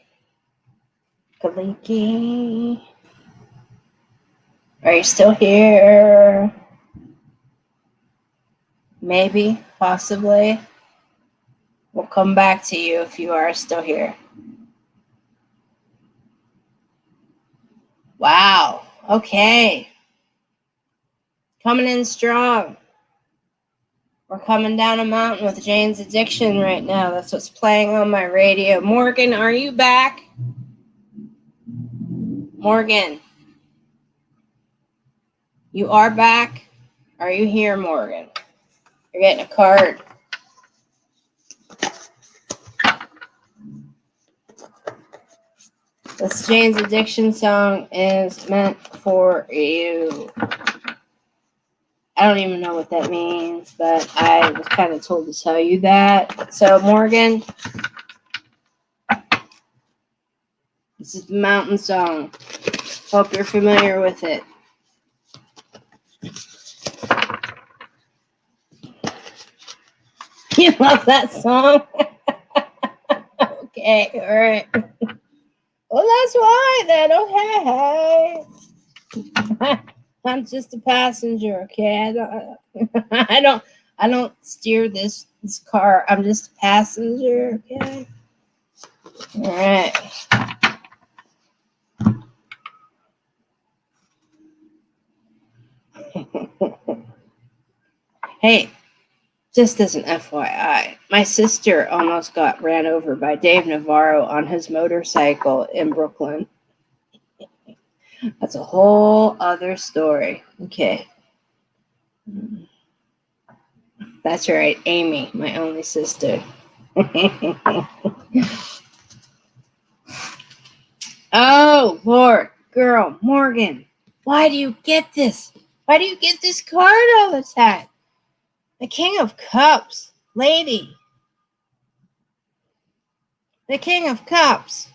A: Are you still here? Maybe, possibly. We'll come back to you if you are still here. Wow. Okay. Coming in strong. We're coming down a mountain with Jane's Addiction right now. That's what's playing on my radio. Morgan, are you back? Morgan. You are back? Are you here, Morgan? You're getting a card. This Jane's Addiction song is meant for you. I don't even know what that means, but I was kind of told to tell you that. So, Morgan, this is the mountain song. Hope you're familiar with it. You love that song? Okay, all right. Well, that's why then. Okay. I'm just a passenger. Okay, I don't steer this car. I'm just a passenger. Okay. All right. Hey, just as an FYI, my sister almost got ran over by Dave Navarro on his motorcycle in Brooklyn. That's a whole other story. Okay. That's right, Amy, my only sister. Oh, Lord, girl, Morgan, why do you get this? Why do you get this card all the time? The King of Cups, lady. The King of Cups.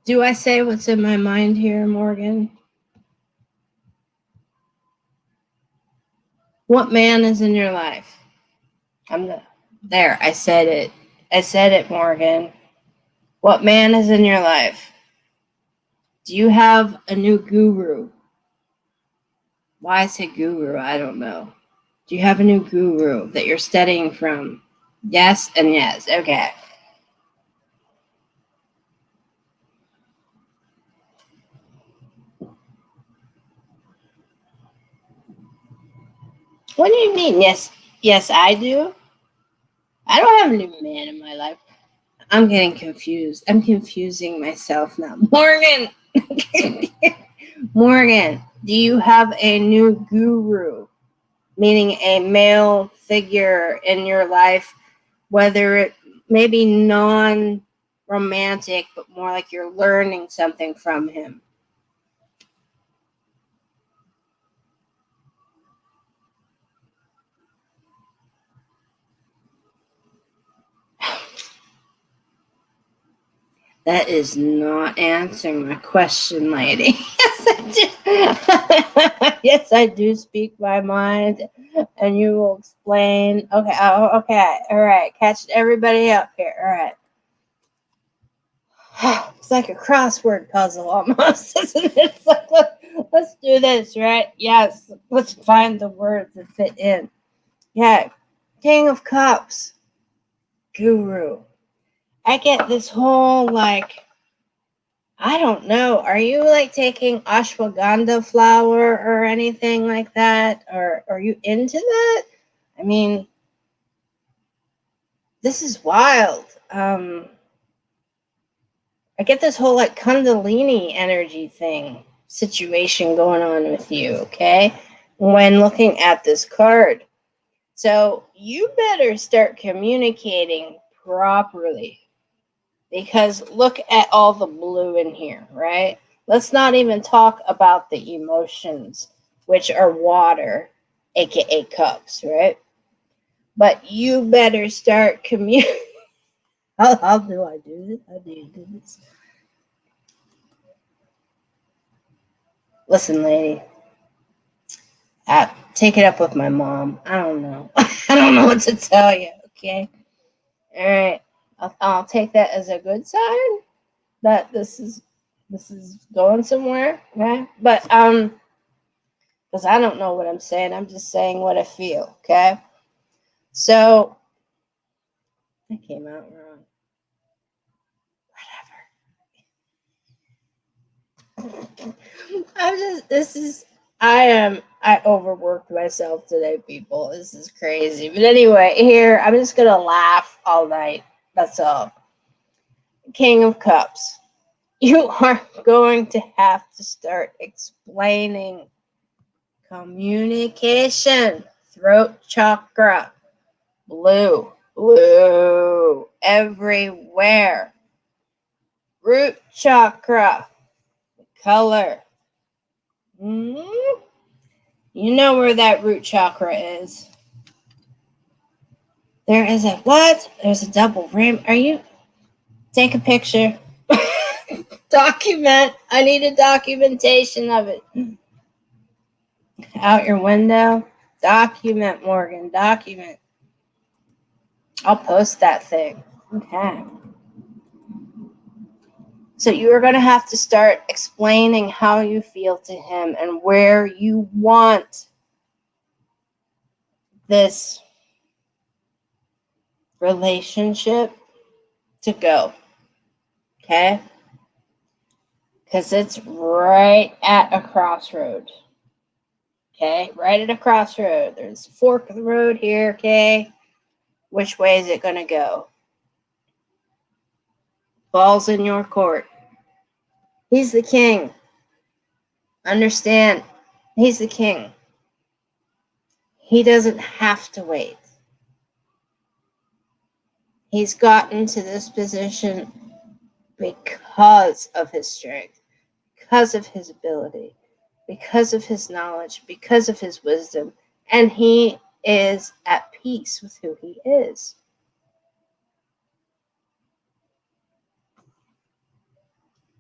A: Do I say what's in my mind here, Morgan? What man is in your life? There, I said it. I said it, Morgan. What man is in your life? Do you have a new guru? Why I say guru, I don't know. Do you have a new guru that you're studying from? Yes and yes. Okay. What do you mean? Yes, I do. I don't have a new man in my life. I'm getting confused. I'm confusing myself now. Morgan! Morgan, do you have a new guru? Meaning a male figure in your life, whether it may be non-romantic, but more like you're learning something from him. That is not answering my question, lady. Yes, it Yes, I do speak my mind, and you will explain. Okay, okay, all right. Catch everybody up here. All right. It's like a crossword puzzle almost, isn't it? It's like, let's do this, right? Yes, let's find the words that fit in. Yeah, King of Cups, Guru. I get this whole like, I don't know. Are you like taking ashwagandha flower or anything like that? Or are you into that? I mean, this is wild. I get this whole like Kundalini energy thing situation going on with you, okay? When looking at this card. So you better start communicating properly. Because look at all the blue in here, right? Let's not even talk about the emotions, which are water, aka cups, right? But you better start communicating. How do I do this? How do you do this? Listen, lady. Take it up with my mom. I don't know. I don't know what to tell you, okay? All right. I'll take that as a good sign that this is going somewhere, okay? But because I don't know what I'm saying, I'm just saying what I feel, okay? So that came out wrong. Whatever. I overworked myself today, people. This is crazy. But anyway, here I'm just gonna laugh all night. That's all. King of Cups. You are going to have to start explaining communication, throat chakra, blue, everywhere, root chakra, color. You know where that root chakra is. There is a what? There's a double rim. Are you? Take a picture. Document. I need a documentation of it. Out your window. Document, Morgan. Document. I'll post that thing. Okay. So you are going to have to start explaining how you feel to him and where you want this relationship to go. Okay? Because it's right at a crossroad. Okay? Right at a crossroad. There's a fork of the road here. Okay? Which way is it going to go? Ball's in your court. He's the king. Understand? He's the king. He doesn't have to wait. He's gotten to this position because of his strength, because of his ability, because of his knowledge, because of his wisdom, and he is at peace with who he is.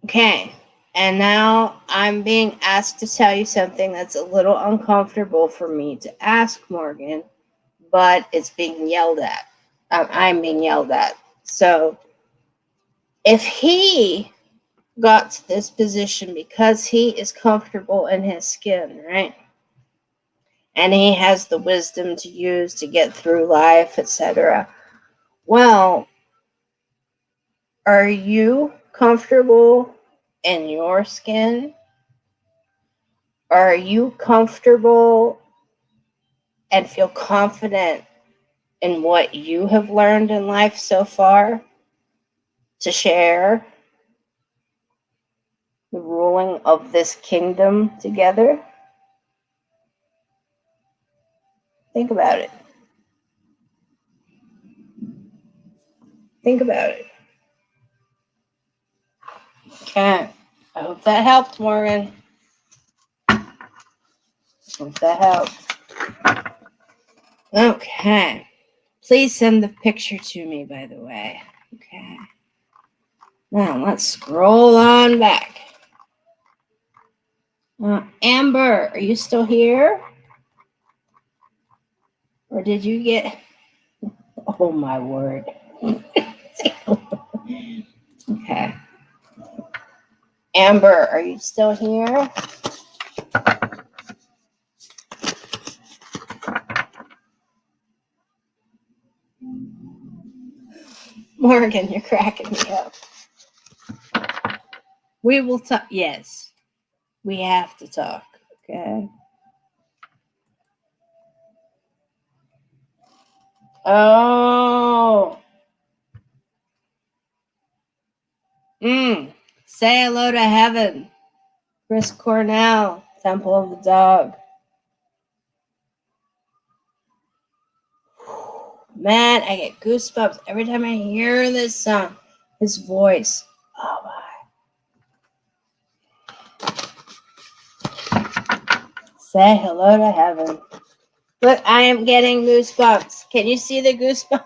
A: Okay, and now I'm being asked to tell you something that's a little uncomfortable for me to ask Morgan, but it's being yelled at. I'm being yelled at. So if he got to this position because he is comfortable in his skin, right? And he has the wisdom to use to get through life, etc. Well, are you comfortable in your skin? Are you comfortable and feel confident in what you have learned in life so far to share the ruling of this kingdom together? Think about it. Think about it. Okay. I hope that helped, Morgan. Hope that helped. Okay. Please send the picture to me, by the way. Okay. Now, let's scroll on back. Amber, are you still here? Or did you get... Oh, my word. Okay. Amber, are you still here? Morgan, you're cracking me up. We will talk. Yes, we have to talk. Okay. Oh. Say hello to heaven. Chris Cornell, Temple of the Dog. Man, I get goosebumps every time I hear this song. His voice. Oh my. Say hello to heaven. Look, I am getting goosebumps. Can you see the goosebumps?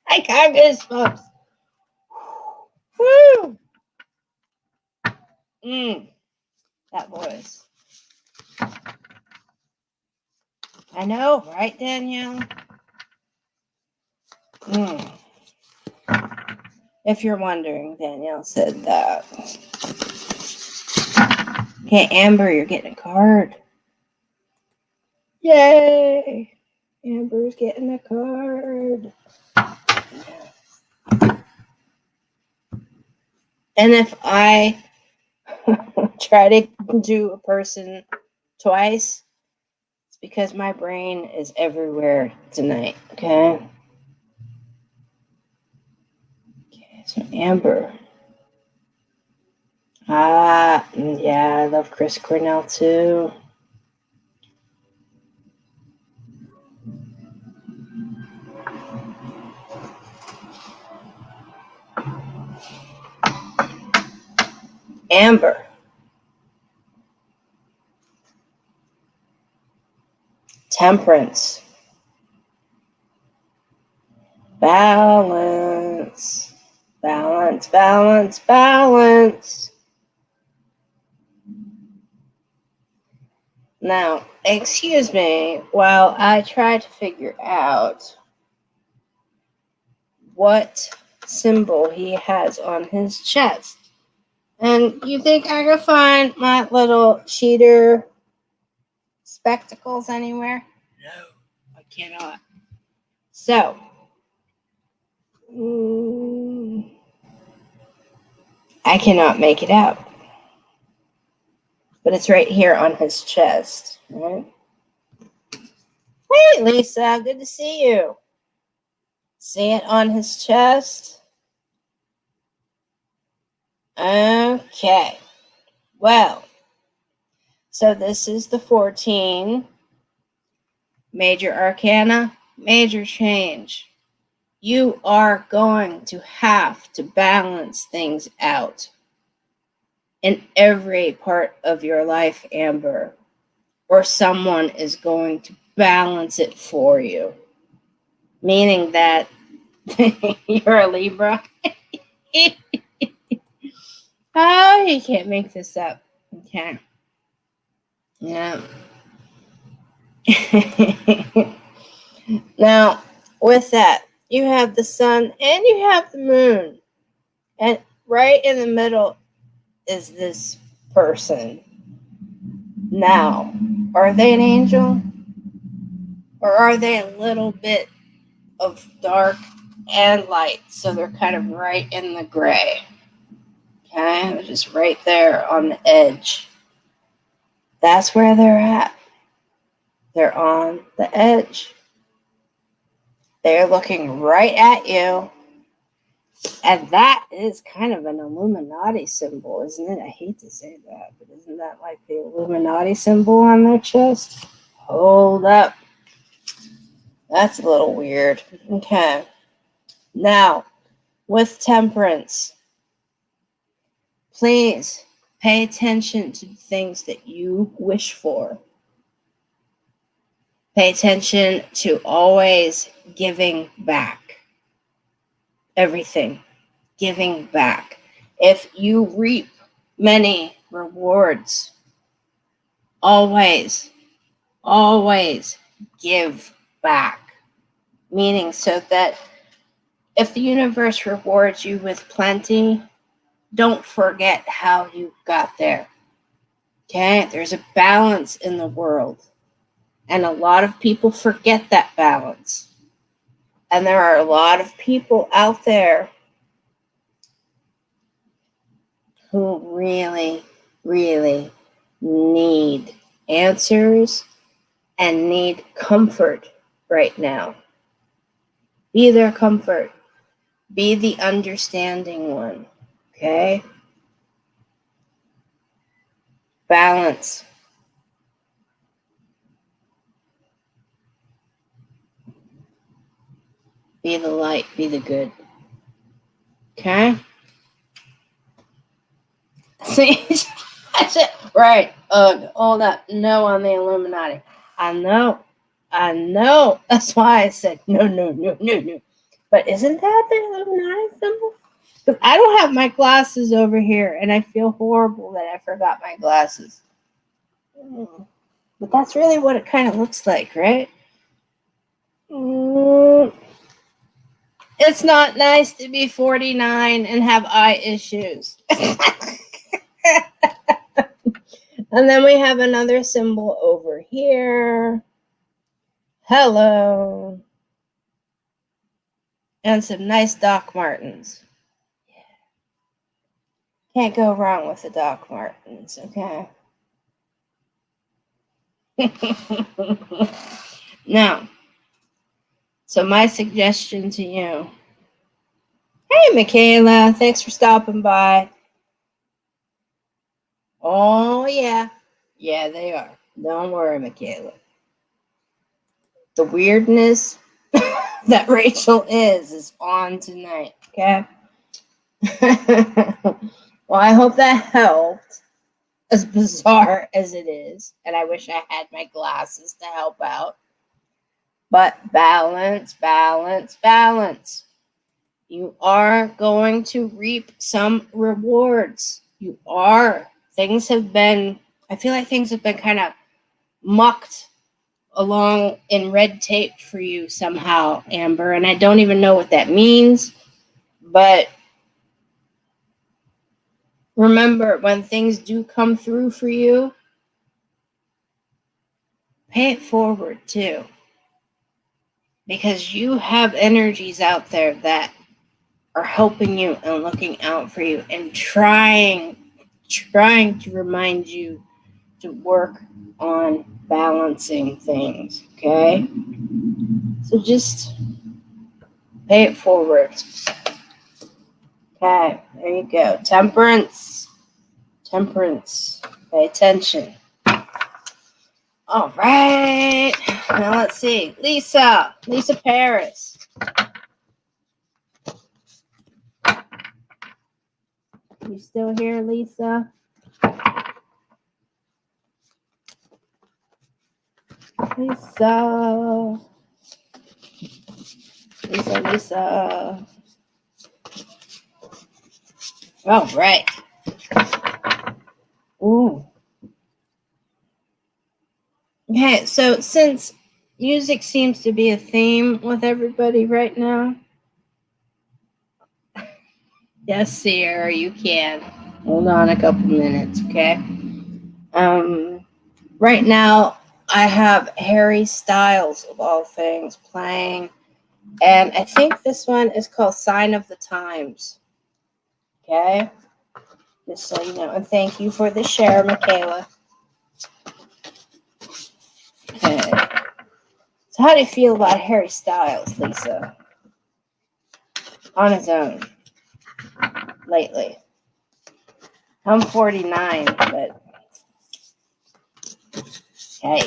A: I got goosebumps. Woo! That voice. I know, right, Danielle? If you're wondering, Danielle said that. Okay, Amber, you're getting a card. Yay! Amber's getting a card. And if I try to do a person twice, it's because my brain is everywhere tonight, okay? Okay, so Amber. Yeah, I love Chris Cornell too. Amber. Temperance. Balance. Balance, balance, balance. Now, excuse me while I try to figure out what symbol he has on his chest. And you think I could find my little cheater spectacles anywhere? No, I cannot. So, I cannot make it out. But it's right here on his chest. Right? Hey, Lisa, good to see you. See it on his chest? Okay. Well, so this is the 14. Major Arcana, major change. You are going to have to balance things out in every part of your life, Amber, or someone is going to balance it for you. Meaning that you're a Libra. Oh, you can't make this up. Okay. Yeah. Now, with that, you have the sun and you have the moon. And right in the middle is this person. Now, are they an angel? Or are they a little bit of dark and light? So they're kind of right in the gray. Okay, they're just right there on the edge. That's where they're at. They're on the edge. They're looking right at you. And that is kind of an Illuminati symbol, isn't it? I hate to say that, but isn't that like the Illuminati symbol on their chest? Hold up. That's a little weird. Okay. Now, with temperance, please pay attention to the things that you wish for. Pay attention to always giving back. Everything. Giving back. If you reap many rewards, always, always give back. Meaning so that if the universe rewards you with plenty, don't forget how you got there. Okay? There's a balance in the world. And a lot of people forget that balance. And there are a lot of people out there who really, really need answers and need comfort right now. Be their comfort. Be the understanding one. Okay? Balance. Be the light. Be the good. Okay? See? Right. Hold up. No on the Illuminati. I know. That's why I said no. But isn't that the Illuminati symbol? Because I don't have my glasses over here, and I feel horrible that I forgot my glasses. But that's really what it kind of looks like, right? It's not nice to be 49 and have eye issues. And then we have another symbol over here. Hello. And some nice Doc Martens. Can't go wrong with the Doc Martens, okay? Now, so my suggestion to you. Hey, Michaela, thanks for stopping by. Oh, yeah. Yeah, they are. Don't worry, Michaela. The weirdness that Rachel is on tonight, okay? Well, I hope that helped, as bizarre as it is. And I wish I had my glasses to help out. But balance, balance, balance. You are going to reap some rewards. You are. Things have been, I feel like things have been kind of mucked along in red tape for you somehow, Amber. And I don't even know what that means. But remember, when things do come through for you, pay it forward too. Because you have energies out there that are helping you and looking out for you and trying to remind you to work on balancing things, okay? So just pay it forward. Okay, there you go. Temperance. Pay attention. All right. Now let's see. Lisa Paris. You still here, Lisa? Lisa. All right. Ooh. Okay, so since music seems to be a theme with everybody right now. Yes, Sierra, you can. Hold on a couple minutes, okay? Right now, I have Harry Styles, of all things, playing. And I think this one is called Sign of the Times. Okay? Just so you know. And thank you for the share, Michaela. Okay. So how do you feel about Harry Styles, Lisa? On his own. Lately. I'm 49, but hey.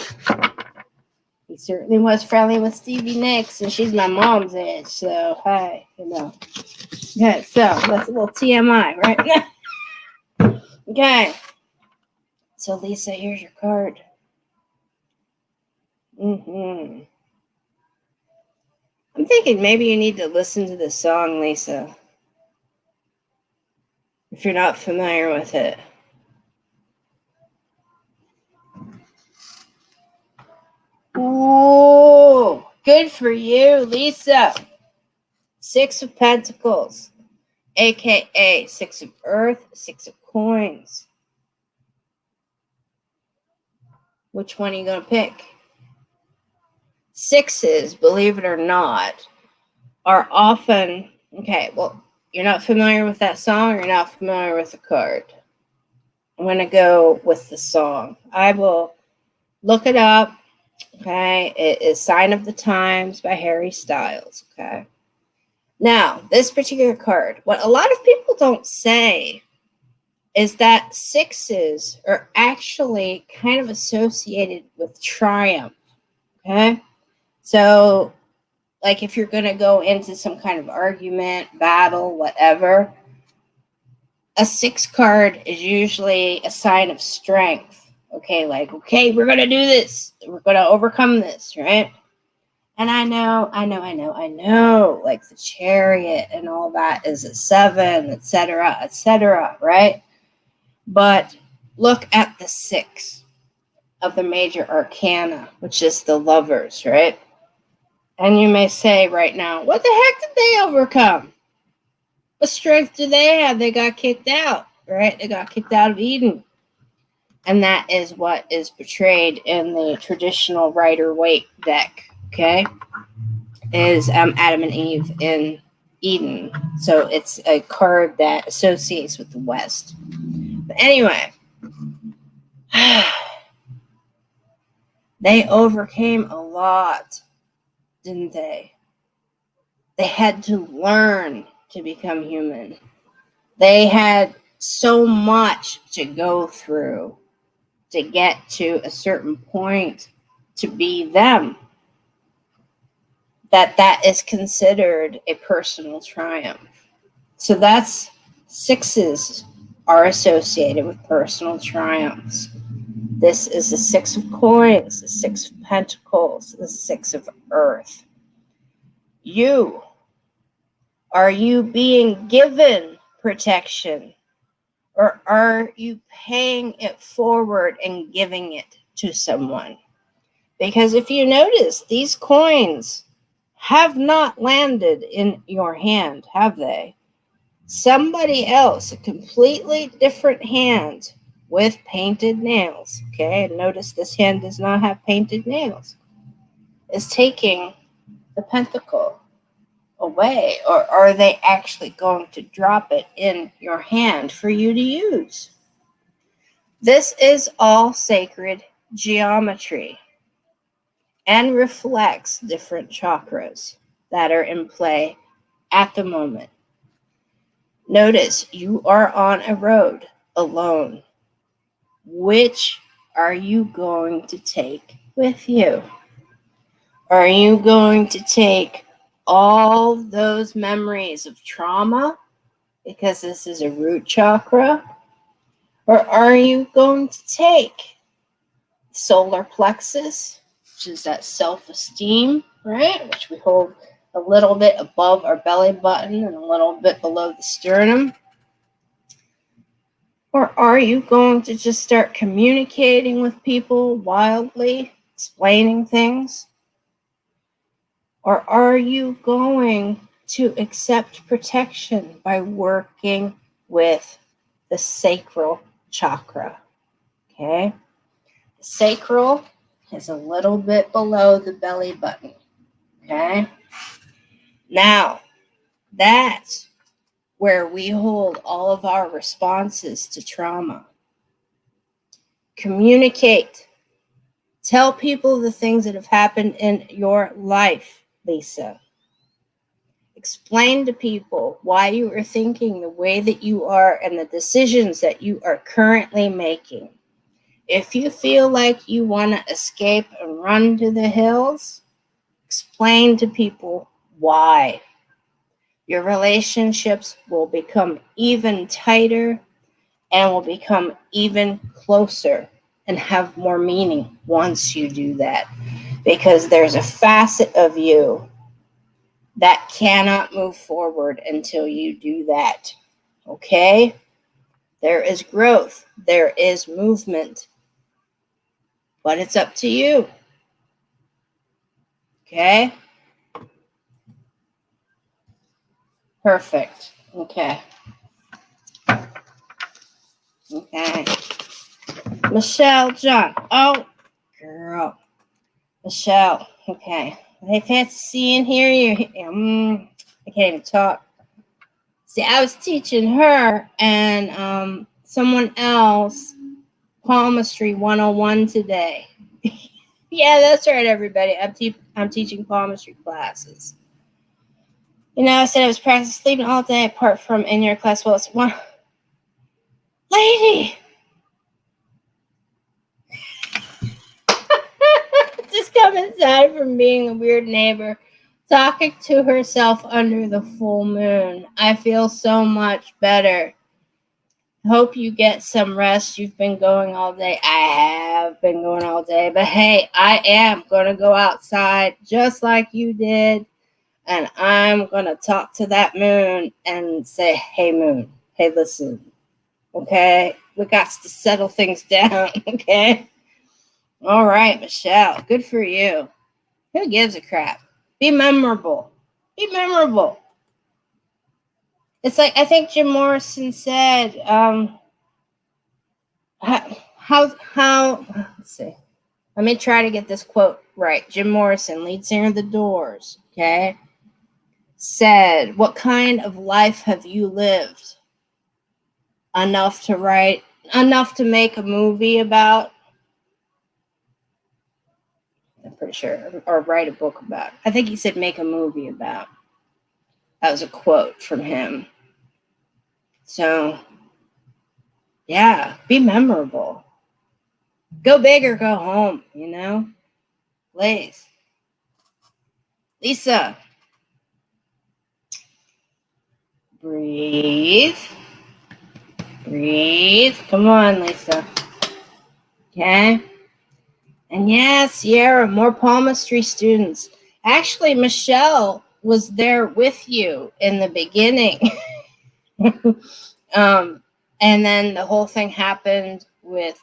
A: He certainly was friendly with Stevie Nicks, and she's my mom's age, so hey, you know. Okay, so that's a little TMI, right? Okay. So Lisa, here's your card. I'm thinking maybe you need to listen to this song, Lisa. If you're not familiar with it. Ooh, good for you, Lisa. 6 of Pentacles, aka 6 of Earth, 6 of Coins. Which one are you going to pick? 6s, believe it or not, are often, okay, well, you're not familiar with that song, or you're not familiar with the card. I'm going to go with the song. I will look it up, okay? It is Sign of the Times by Harry Styles, okay? Now, this particular card, what a lot of people don't say is that 6s are actually kind of associated with triumph, okay? So, like if you're going to go into some kind of argument, battle, whatever, a 6 card is usually a sign of strength. Okay, like, okay, we're going to do this. We're going to overcome this, right? And I know, like the Chariot and all that is a 7, etc., right? But look at the 6 of the major arcana, which is the Lovers, right? And you may say right now, what the heck did they overcome? What strength do they have? They got kicked out, right? They got kicked out of Eden. And that is what is portrayed in the traditional Rider-Waite deck, okay? Is Adam and Eve in Eden. So it's a card that associates with the West. But anyway, they overcame a lot, didn't they? They had to learn to become human. They had so much to go through to get to a certain point to be them, that is considered a personal triumph. So that's 6s are associated with personal triumphs. This is the 6 of Coins, the 6 of Pentacles, the 6 of Earth. Are you being given protection? Or are you paying it forward and giving it to someone? Because if you notice, these coins have not landed in your hand, have they? Somebody else, a completely different hand with painted nails, okay? And notice this hand does not have painted nails, is taking the pentacle away. Or are they actually going to drop it in your hand for you to use? This is all sacred geometry and reflects different chakras that are in play at the moment. Notice you are on a road alone. Which are you going to take with you? Are you going to take all those memories of trauma, because this is a root chakra? Or are you going to take solar plexus, which is that self-esteem, right? Which we hold a little bit above our belly button and a little bit below the sternum? Or are you going to just start communicating with people wildly, explaining things? Or are you going to accept protection by working with the sacral chakra? Okay? The sacral is a little bit below the belly button. Okay? Now, that's where we hold all of our responses to trauma. Communicate. Tell people the things that have happened in your life, Lisa. Explain to people why you are thinking the way that you are and the decisions that you are currently making. If you feel like you want to escape and run to the hills, explain to people why. Your relationships will become even tighter and will become even closer and have more meaning once you do that. Because there's a facet of you that cannot move forward until you do that. Okay? There is growth. There is movement. But it's up to you. Okay? Perfect. Okay. Okay. Michelle John. Oh, girl. Michelle. Okay. Hey, fancy seeing here. I can't even talk. See, I was teaching her and someone else palmistry 101 today. Yeah, that's right, everybody. I'm teaching palmistry classes. You know, I said I was practicing sleeping all day apart from in your class. Well, it's one lady. Just come inside from being a weird neighbor, talking to herself under the full moon. I feel so much better. Hope you get some rest. You've been going all day. I have been going all day. But hey, I am going to go outside just like you did. And I'm going to talk to that moon and say, hey, moon, hey, listen, okay? We got to settle things down, okay? All right, Michelle, good for you. Who gives a crap? Be memorable. Be memorable. It's like, I think Jim Morrison said, let's see. Let me try to get this quote right. Jim Morrison, lead singer of The Doors, okay, said, what kind of life have you lived? Enough to make a movie about? I'm pretty sure. Or write a book about. I think he said make a movie about. That was a quote from him. So, yeah, be memorable. Go big or go home, you know? Please. Lisa. Breathe. Breathe. Come on, Lisa. Okay? And yeah, Sierra, more palmistry students. Actually, Michelle was there with you in the beginning. And then the whole thing happened with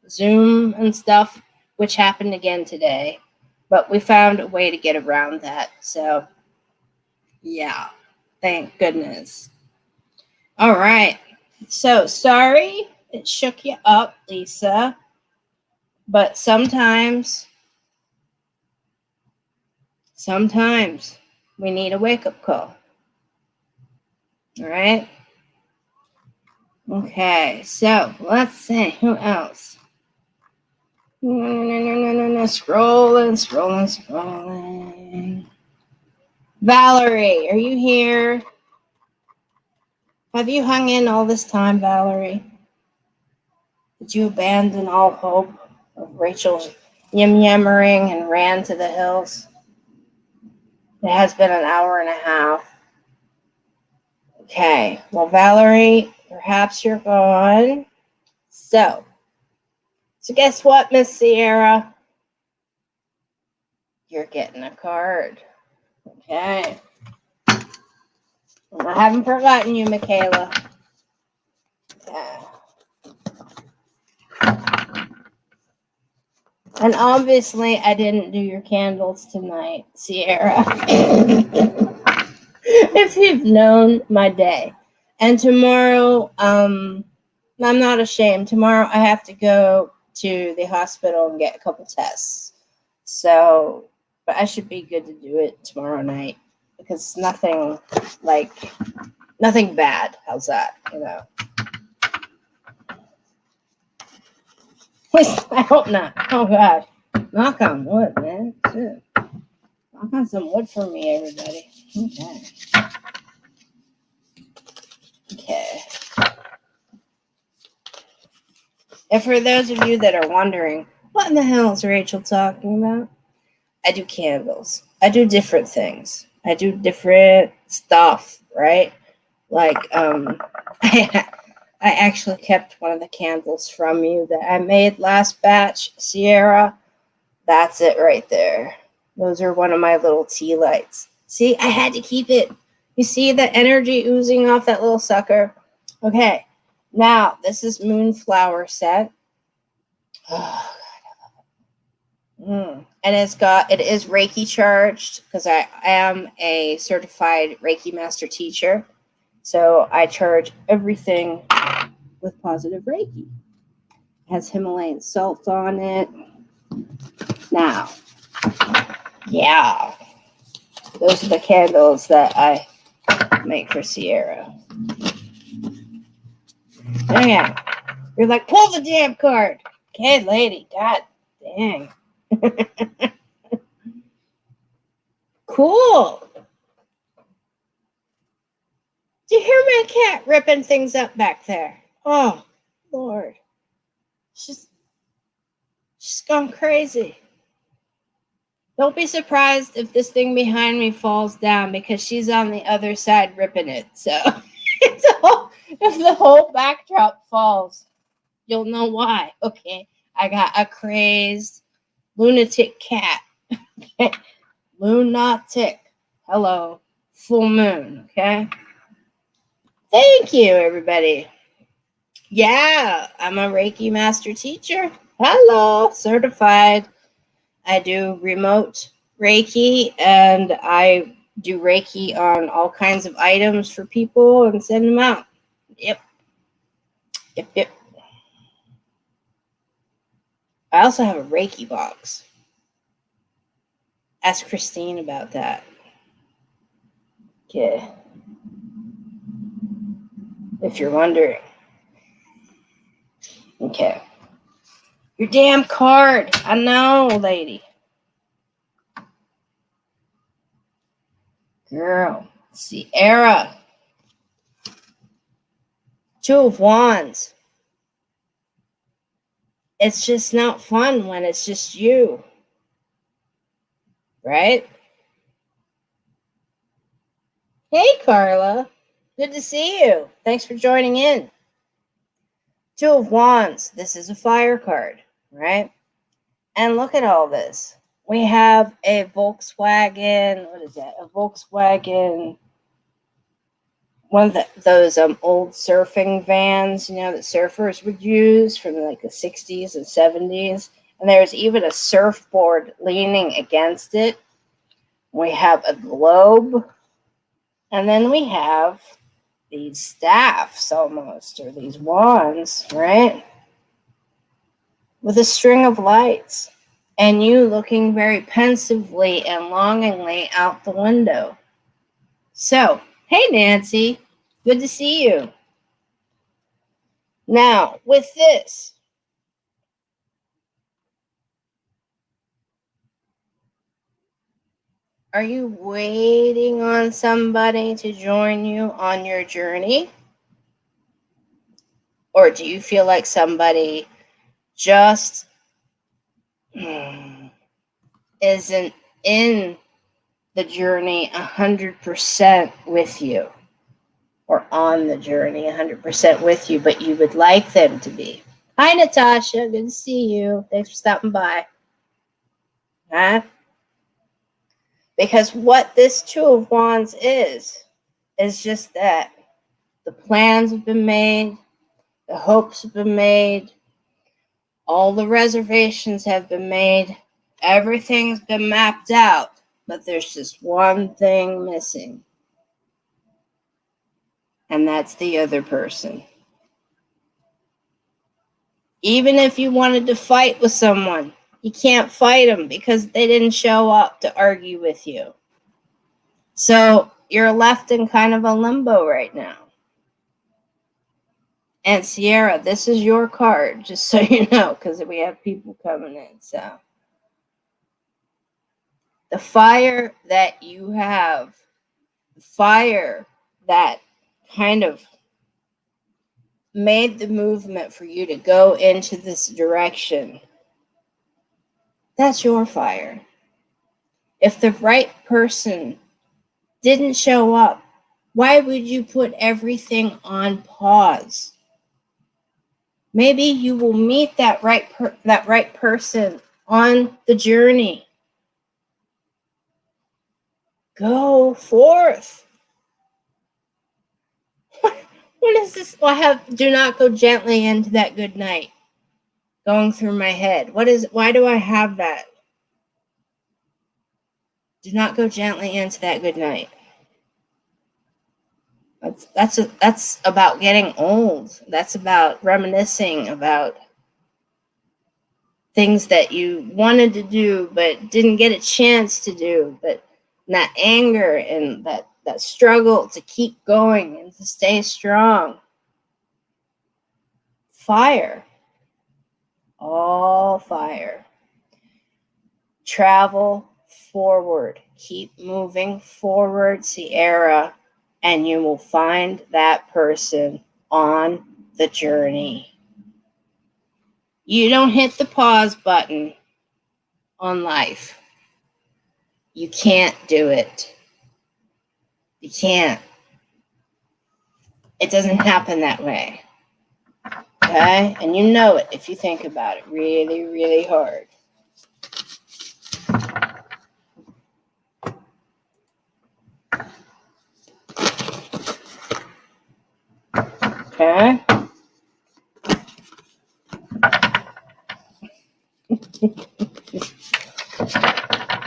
A: Zoom and stuff, which happened again today. But we found a way to get around that. So, yeah, thank goodness. All right. So, sorry it shook you up, Lisa. But sometimes we need a wake-up call. All right? Okay, so let's see. Who else? Scrolling. Valerie, are you here? Have you hung in all this time, Valerie? Did you abandon all hope of Rachel's yammering and ran to the hills? It has been an hour and a half. Okay, well, Valerie, perhaps you're gone. So guess what, Miss Sierra? You're getting a card. Okay. I haven't forgotten you, Michaela. Okay. And obviously, I didn't do your candles tonight, Sierra. If you've known my day. And tomorrow, I'm not ashamed. Tomorrow, I have to go to the hospital and get a couple tests. So, but I should be good to do it tomorrow night. Because it's nothing bad. How's that? You know. I hope not. Oh, God. Knock on wood, man. Shit. Knock on some wood for me, everybody. Okay. And for those of you that are wondering, what in the hell is Rachel talking about? I do candles. I do different things. I do different stuff, right? Like, I actually kept one of the candles from you that I made last batch, Sierra. That's it right there. Those are one of my little tea lights. See, I had to keep it. You see the energy oozing off that little sucker? Okay, now this is Moonflower set. Oh, God, I love it. And it is Reiki charged because I am a certified Reiki master teacher. So I charge everything with positive Reiki. It has Himalayan salt on it. Now, yeah, those are the candles that I make for Sierra. Okay, you're like, pull the damn card. Okay, lady, god dang. Cool. Do you hear my cat ripping things up back there? Oh, Lord. She's gone crazy. Don't be surprised if this thing behind me falls down because she's on the other side ripping it. So if the whole backdrop falls, you'll know why. Okay, I got a crazed lunatic cat. Lunatic. Hello. Full moon. Okay. Thank you, everybody. Yeah, I'm a Reiki master teacher. Hello. Certified. I do remote Reiki, and I do Reiki on all kinds of items for people and send them out. Yep. I also have a Reiki box. Ask Christine about that. Okay. If you're wondering. Okay. Your damn card. I know, lady. Girl. Sierra. 2 of Wands. It's just not fun when it's just you. Right? Hey, Carla. Good to see you. Thanks for joining in. 2 of Wands. This is a fire card, right? And look at all this. We have a Volkswagen. What is that? A Volkswagen. One of those old surfing vans, that surfers would use from like the 60s and 70s. And there's even a surfboard leaning against it. We have a globe. And then we have these staffs almost, or these wands, right? With a string of lights. And you looking very pensively and longingly out the window. So, hey, Nancy. Good to see you. Now, with this, are you waiting on somebody to join you on your journey? Or do you feel like somebody just isn't in the journey 100% with you? Or on the journey 100% with you, but you would like them to be? Hi, Natasha. Good to see you. Thanks for stopping by. Huh? Because what this 2 of Wands is just that. The plans have been made. The hopes have been made. All the reservations have been made. Everything's been mapped out. But there's just one thing missing. And that's the other person. Even if you wanted to fight with someone, you can't fight them because they didn't show up to argue with you. So you're left in kind of a limbo right now. And Sierra, this is your card, just so you know, because we have people coming in. So the fire that you have, the fire that kind of made the movement for you to go into this direction, that's your fire. If the right person didn't show up, why would you put everything on pause? Maybe you will meet that right person on the journey. Go forth. What is this? I have do not go gently into that good night going through my head. Why do I have that? Do not go gently into that good night. That's about getting old. That's about reminiscing about things that you wanted to do but didn't get a chance to do. But that anger and that struggle to keep going and to stay strong. Fire. All fire. Travel forward. Keep moving forward, Sierra, and you will find that person on the journey. You don't hit the pause button on life. You can't do it. You can't. It doesn't happen that way. Okay? And you know it if you think about it really, really hard. Okay?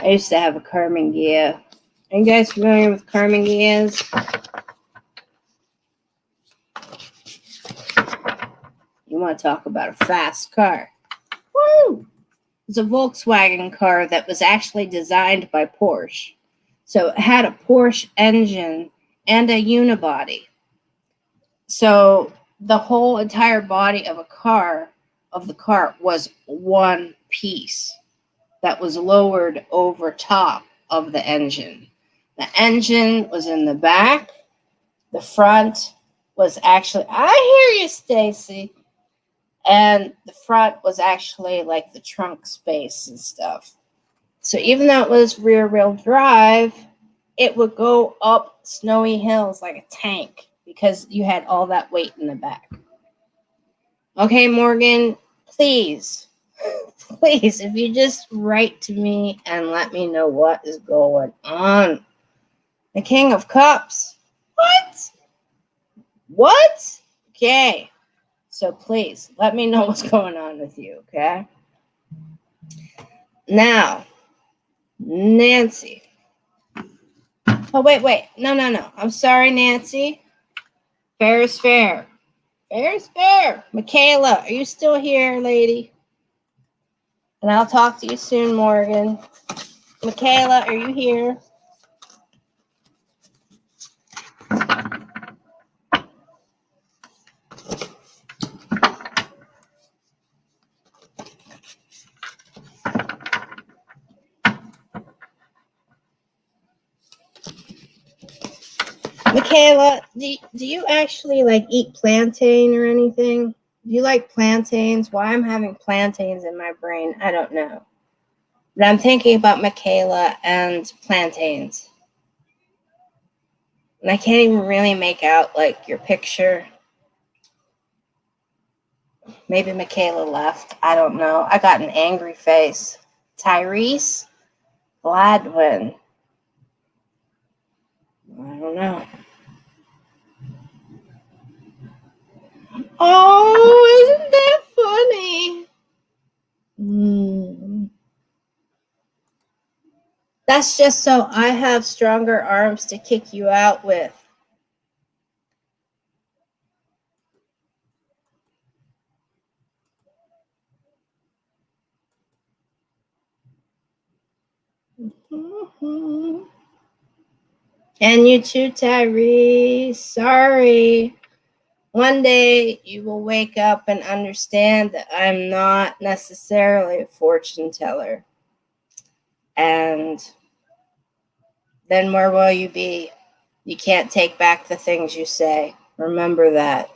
A: I used to have a Karman Gia. Are you guys familiar with Karman Gias? You want to talk about a fast car. Woo! It's a Volkswagen car that was actually designed by Porsche. So it had a Porsche engine and a unibody. So the whole entire body of the car was one piece that was lowered over top of the engine. The engine was in the back. The front was actually, I hear you, Stacy. And the front was actually like the trunk space and stuff. So even though it was rear wheel drive, it would go up snowy hills like a tank because you had all that weight in the back. Okay, Morgan, please, if you just write to me and let me know what is going on. The King of Cups. What? Okay. So please, let me know what's going on with you, okay? Now, Nancy. Oh, wait. No. I'm sorry, Nancy. Fair is fair. Fair is fair. Michaela, are you still here, lady? And I'll talk to you soon, Morgan. Michaela, are you here? Michaela, do you actually like eat plantain or anything? Do you like plantains? Why I'm having plantains in my brain, I don't know. But I'm thinking about Michaela and plantains. And I can't even really make out like your picture. Maybe Michaela left. I don't know. I got an angry face. Tyrese Gladwin. I don't know. Oh, isn't that funny? That's just so I have stronger arms to kick you out with. And you too, Tyrese. Sorry. One day you will wake up and understand that I'm not necessarily a fortune teller. And then where will you be? You can't take back the things you say. Remember that.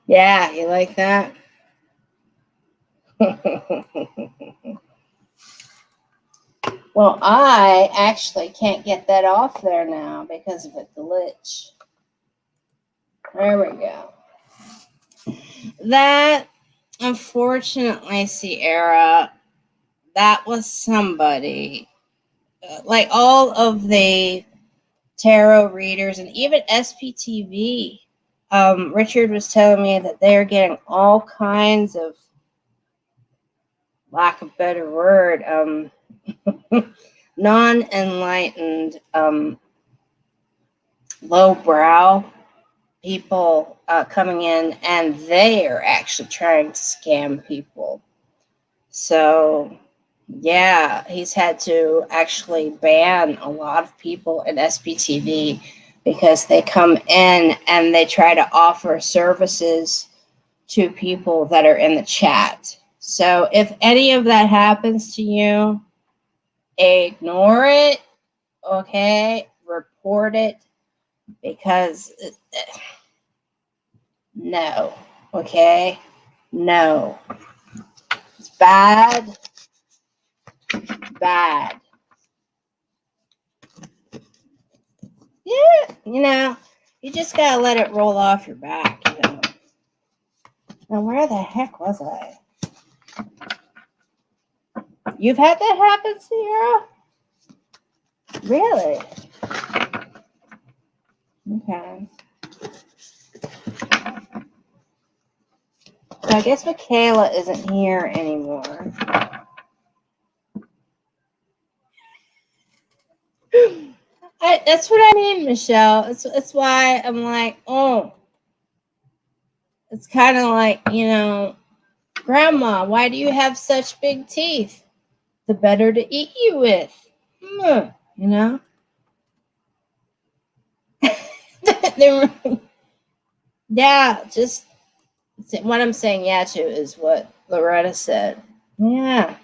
A: Yeah, you like that? Well, I actually can't get that off there now because of a glitch. There we go. That, unfortunately, Sierra, that was somebody. Like all of the tarot readers, and even SPTV. Richard was telling me that they are getting all kinds of, lack of better word, non-enlightened, lowbrow people coming in, and they are actually trying to scam people. So, yeah, he's had to actually ban a lot of people in SPTV because they come in and they try to offer services to people that are in the chat. So if any of that happens to you, ignore it, okay? Report it, because no, okay? No. It's bad. Bad. Yeah, you just gotta let it roll off your back, Now, where the heck was I? You've had that happen, Sierra? Really? Okay. So I guess Michaela isn't here anymore. That's what I mean, Michelle. That's why I'm like, oh. It's kind of like, Grandma, why do you have such big teeth? The better to eat you with. Yeah, just what I'm saying yeah to is what Loretta said. Yeah.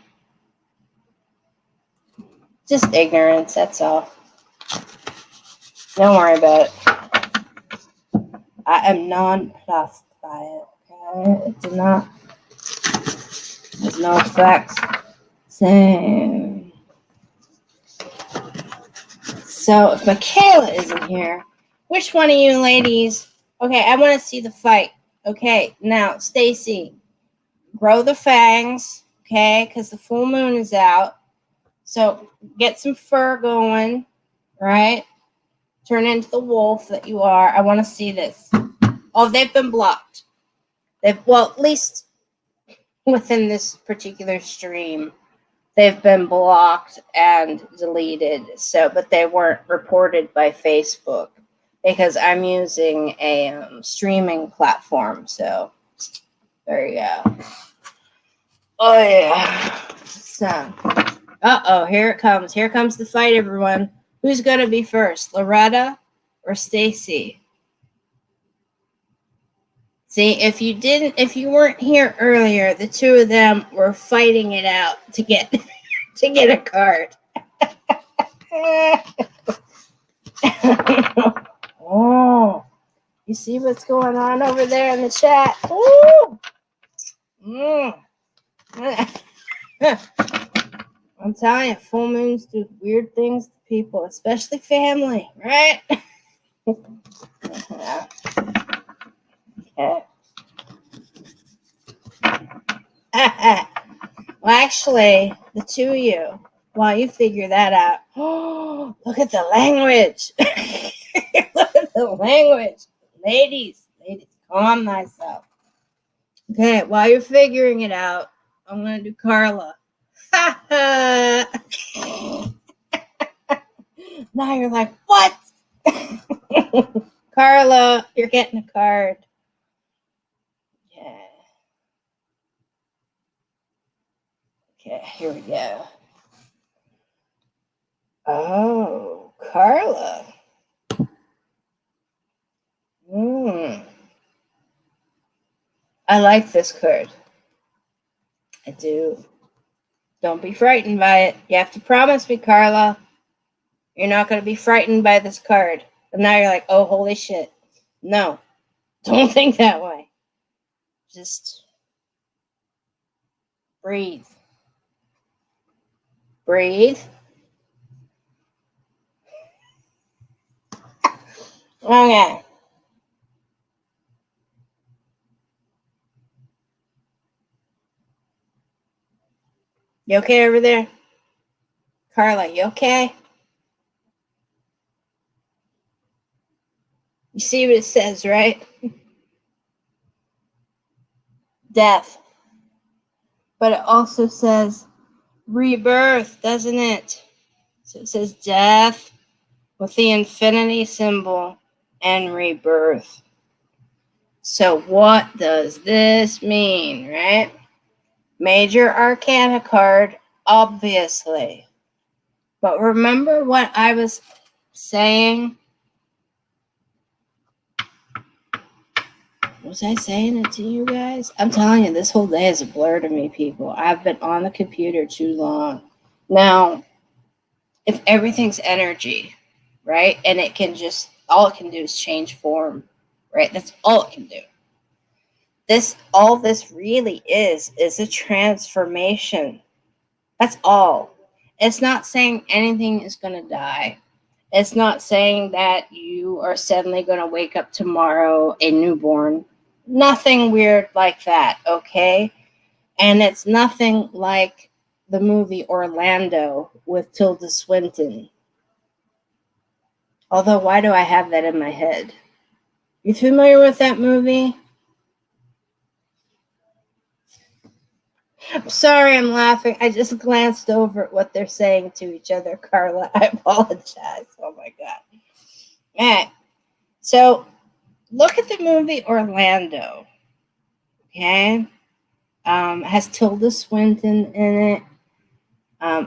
A: Just ignorance, that's all. Don't worry about it. I am nonplussed by it, okay? It did not. There's no effects. Same. So if Michaela isn't here, which one of you ladies? Okay, I want to see the fight. Okay, now Stacy, grow the fangs. Okay, because the full moon is out. So get some fur going, right? Turn into the wolf that you are. I want to see this. Oh, they've been blocked. Well, at least within this particular stream, they've been blocked and deleted. So, but they weren't reported by Facebook because I'm using a streaming platform. So there you go. Oh yeah. So, here it comes. Here comes the fight, everyone. Who's gonna be first, Loretta or Stacy? See, if you weren't here earlier, the two of them were fighting it out to get a card. Oh, you see what's going on over there in the chat? Ooh. I'm telling you, full moons do weird things to people, especially family, right? Yeah. Okay. Well, actually, the two of you, while you figure that out, look at the language. Look at the language. Ladies, calm thyself. Okay, while you're figuring it out, I'm going to do Carla. Now you're like, what? Carla, you're getting a card. Yeah. Okay, here we go. Oh, Carla. I like this card. I do. Don't be frightened by it. You have to promise me, Carla, you're not going to be frightened by this card. And now you're like, oh, holy shit. No, don't think that way. Just breathe. Breathe. Okay. You okay over there? Carla, you okay? You see what it says, right? Death. But it also says rebirth, doesn't it? So it says death with the infinity symbol and rebirth. So what does this mean, right? Major Arcana card, obviously. But remember what I was saying? Was I saying it to you guys? I'm telling you, this whole day is a blur to me, people. I've been on the computer too long. Now, if everything's energy, right? And it can just, all it can do is change form, right? That's all it can do. All this really is a transformation. That's all. It's not saying anything is going to die. It's not saying that you are suddenly going to wake up tomorrow a newborn. Nothing weird like that, okay? And it's nothing like the movie Orlando with Tilda Swinton. Although, why do I have that in my head? You familiar with that movie? I'm sorry I'm laughing. I just glanced over at what they're saying to each other, Carla. I apologize. Oh, my God. All right. So, look at the movie Orlando. Okay? Has Tilda Swinton in it.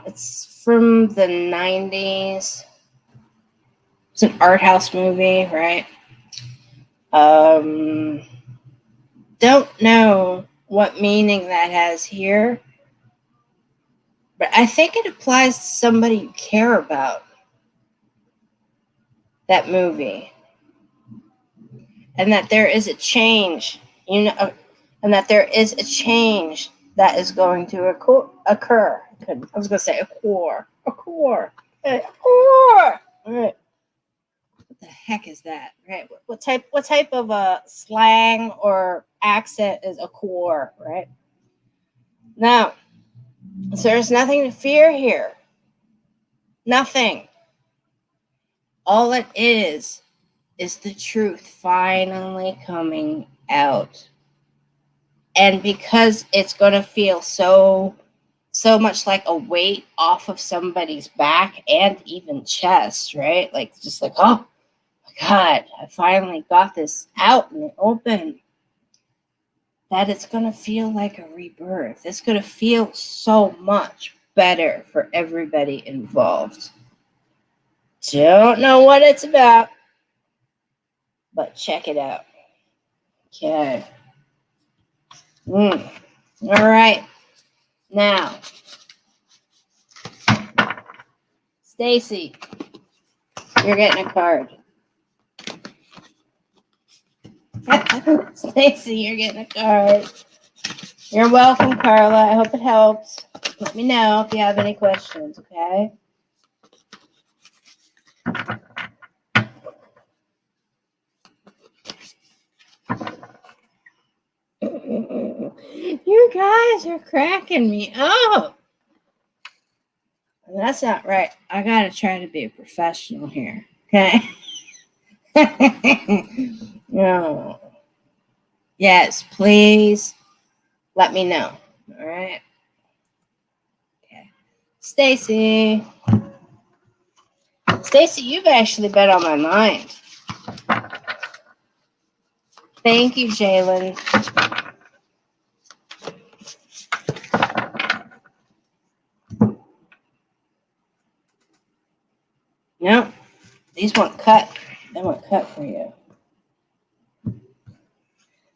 A: It's from the 90s. It's an art house movie, right? Don't know what meaning that has here, but I think it applies to somebody you care about. That movie. And that there is a change, and that there is a change that is going to occur. I was going to say occur. All right. What the heck is that? Right? What type of slang or accent is occur? Right? Now, so there's nothing to fear here. Nothing. All it is the truth finally coming out. And because it's going to feel so much like a weight off of somebody's back and even chest, right? Like, just like, oh my God, I finally got this out in the open. That it's going to feel like a rebirth. It's going to feel so much better for everybody involved. Don't know what it's about, but check it out. Okay. All right. Now, Stacy, you're getting a card. Stacy, you're getting a card. You're welcome, Carla. I hope it helps. Let me know if you have any questions, okay? You guys are cracking me up. That's not right. I gotta try to be a professional here, okay? No. Yes, please let me know. All right. Okay. Stacy, you've actually been on my mind. Thank you, Jalen. No, these won't cut. They won't cut for you.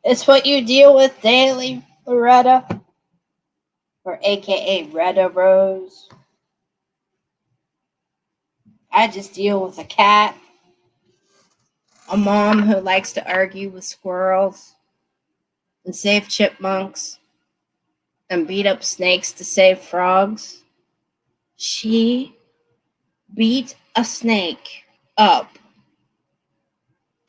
A: It's what you deal with daily, Loretta, or AKA Retta Rose. I just deal with a cat, a mom who likes to argue with squirrels and save chipmunks and beat up snakes to save frogs. She beat a snake up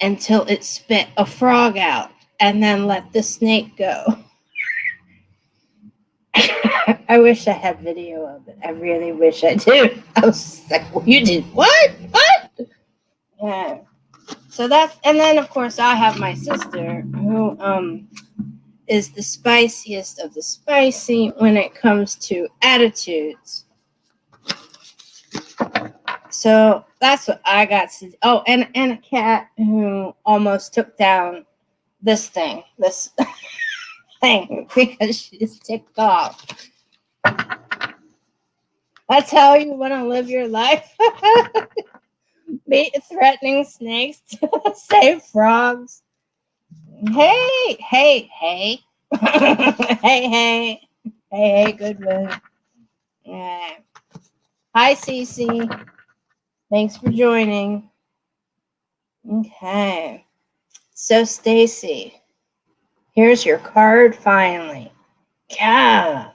A: until it spit a frog out and then let the snake go. I wish I had video of it. I really wish I did. I was just like, well, you did what? What? Yeah. So that's, and then of course I have my sister who is the spiciest of the spicy when it comes to attitudes. So that's what I got to. Oh, and a cat who almost took down this thing because she's ticked off. That's how you want to live your life. Be threatening snakes to save frogs. Hey, hey, hey. Hey, Goodwin. Yeah. Hi, Cece. Thanks for joining. Okay. So, Stacy, here's your card finally. Yeah.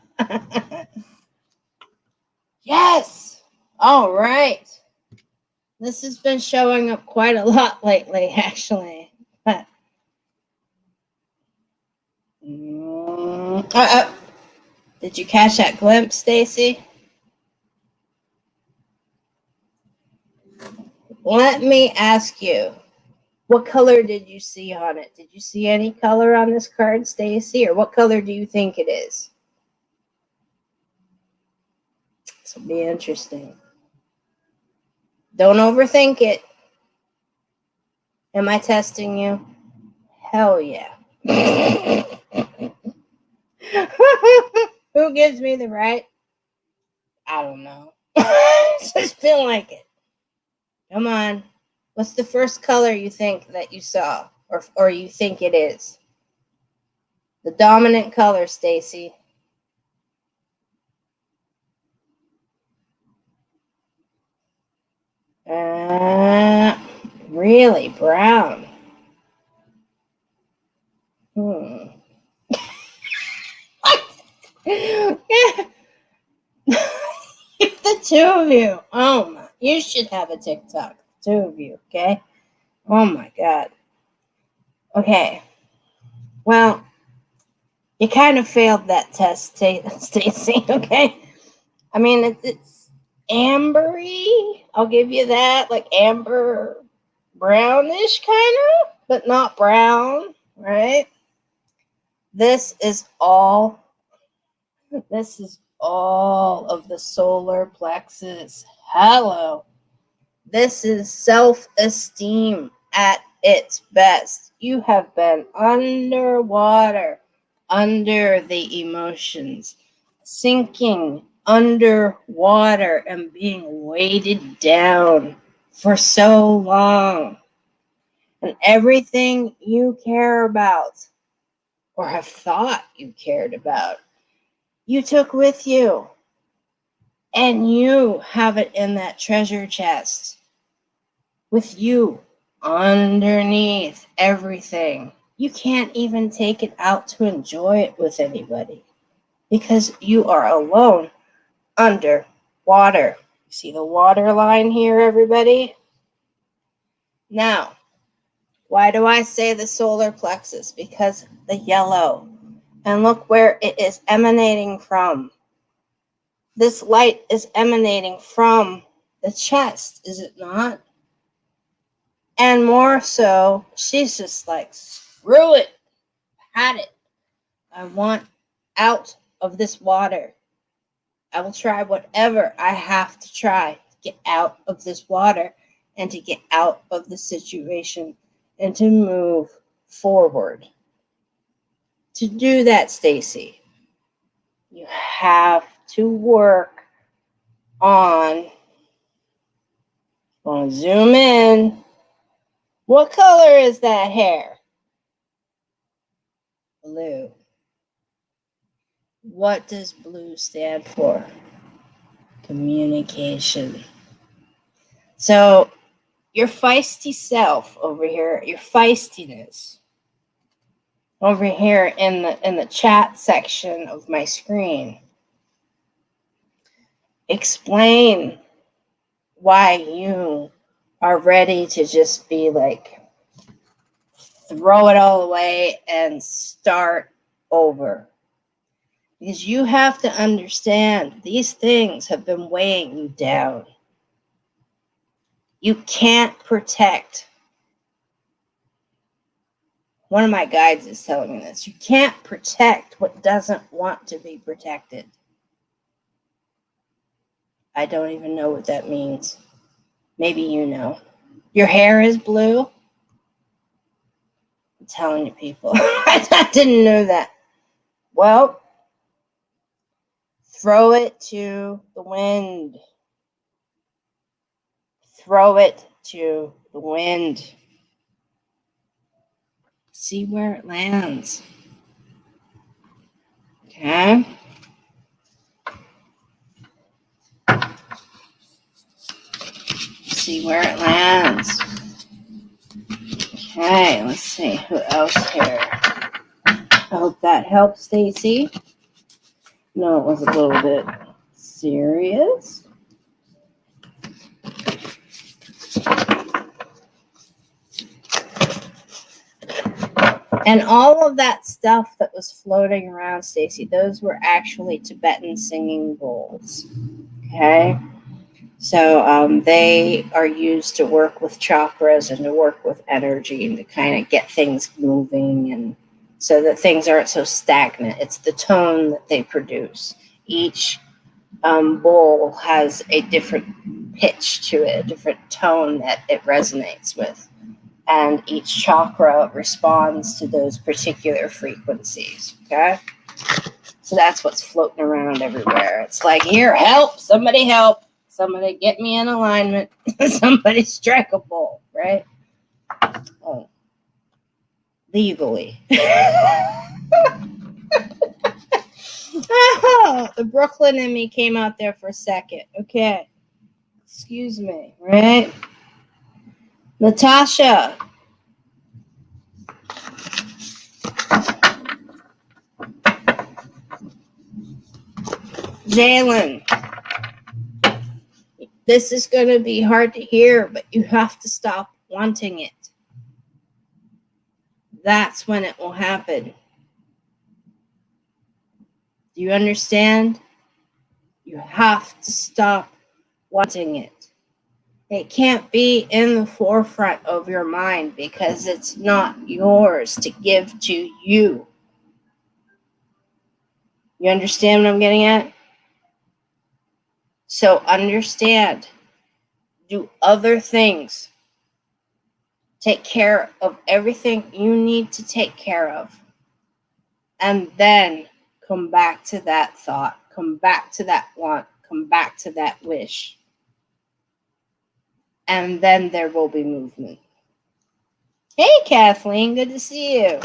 A: Yes. All right. This has been showing up quite a lot lately, actually. But did you catch that glimpse, Stacy? Let me ask you, what color did you see on it? Did you see any color on this card, Stacy? Or what color do you think it is? This will be interesting. Don't overthink it. Am I testing you? Hell yeah. Who gives me the right? I don't know. Just feel like it. Come on. What's the first color you think that you saw? Or you think it is? The dominant color, Stacy. Really? Brown? The two of you. Oh my. You should have a TikTok. The two of you, okay? Oh my God. Okay. Well, you kind of failed that test, Stacy, okay? I mean, it's ambery. I'll give you that. Like amber brownish kind of, but not brown, right? This is all of the solar plexus. Hello. This is self-esteem at its best. You have been underwater, under the emotions, sinking underwater and being weighted down for so long. And everything you care about or have thought you cared about, you took with you. And you have it in that treasure chest with you underneath everything. You can't even take it out to enjoy it with anybody because you are alone under water. See the water line here, everybody? Now, why do I say the solar plexus? Because the yellow. And look where it is emanating from. This light is emanating from the chest, is it not? And more so, she's just like, screw it. Had it. I want out of this water. I will try whatever I have to try to get out of this water and to get out of the situation and to move forward. To do that, Stacy, you have to work on, zoom in. What color is that hair? Blue. What does blue stand for? Communication. So your feisty self over here, your feistiness over here in the chat section of my screen. Explain why you are ready to just be like, throw it all away and start over. Because you have to understand these things have been weighing you down. You can't protect One of my guides is telling me this. You can't protect what doesn't want to be protected. I don't even know what that means. Maybe you know. Your hair is blue? I'm telling you, people. I didn't know that. Well, throw it to the wind. Throw it to the wind. See where it lands. Okay? See where it lands. Okay, let's see who else here. I hope that helps, Stacy. No, it was a little bit serious. And all of that stuff that was floating around, Stacy, those were actually Tibetan singing bowls. Okay? So they are used to work with chakras and to work with energy and to kind of get things moving, and so that things aren't so stagnant. It's the tone that they produce. Each bowl has a different pitch to it, a different tone that it resonates with. And each chakra responds to those particular frequencies, okay? So that's what's floating around everywhere. It's like, here, help, somebody get me in alignment, somebody strike a bowl, right? Oh, legally. Oh, the Brooklyn in me came out there for a second. Okay. Excuse me, right? Natasha. Jalen. This is going to be hard to hear, but you have to stop wanting it. That's when it will happen. Do you understand? You have to stop wanting it. It can't be in the forefront of your mind because it's not yours to give to you. You understand what I'm getting at? So understand. Do other things. Take care of everything you need to take care of. And then come back to that thought. Come back to that want. Come back to that wish. And then there will be movement. Hey, Kathleen. Good to see you.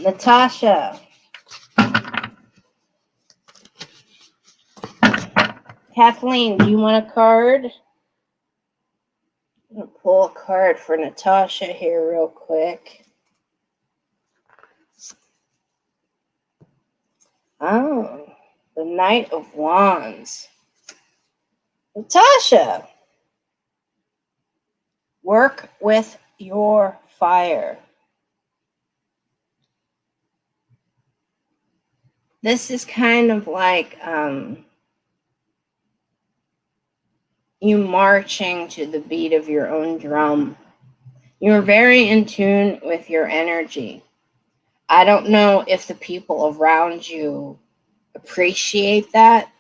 A: Natasha. Kathleen, do you want a card? I'm going to pull a card for Natasha here real quick. Oh, the Knight of Wands. Natasha, work with your fire. This is kind of like you marching to the beat of your own drum. You're very in tune with your energy. I don't know if the people around you appreciate that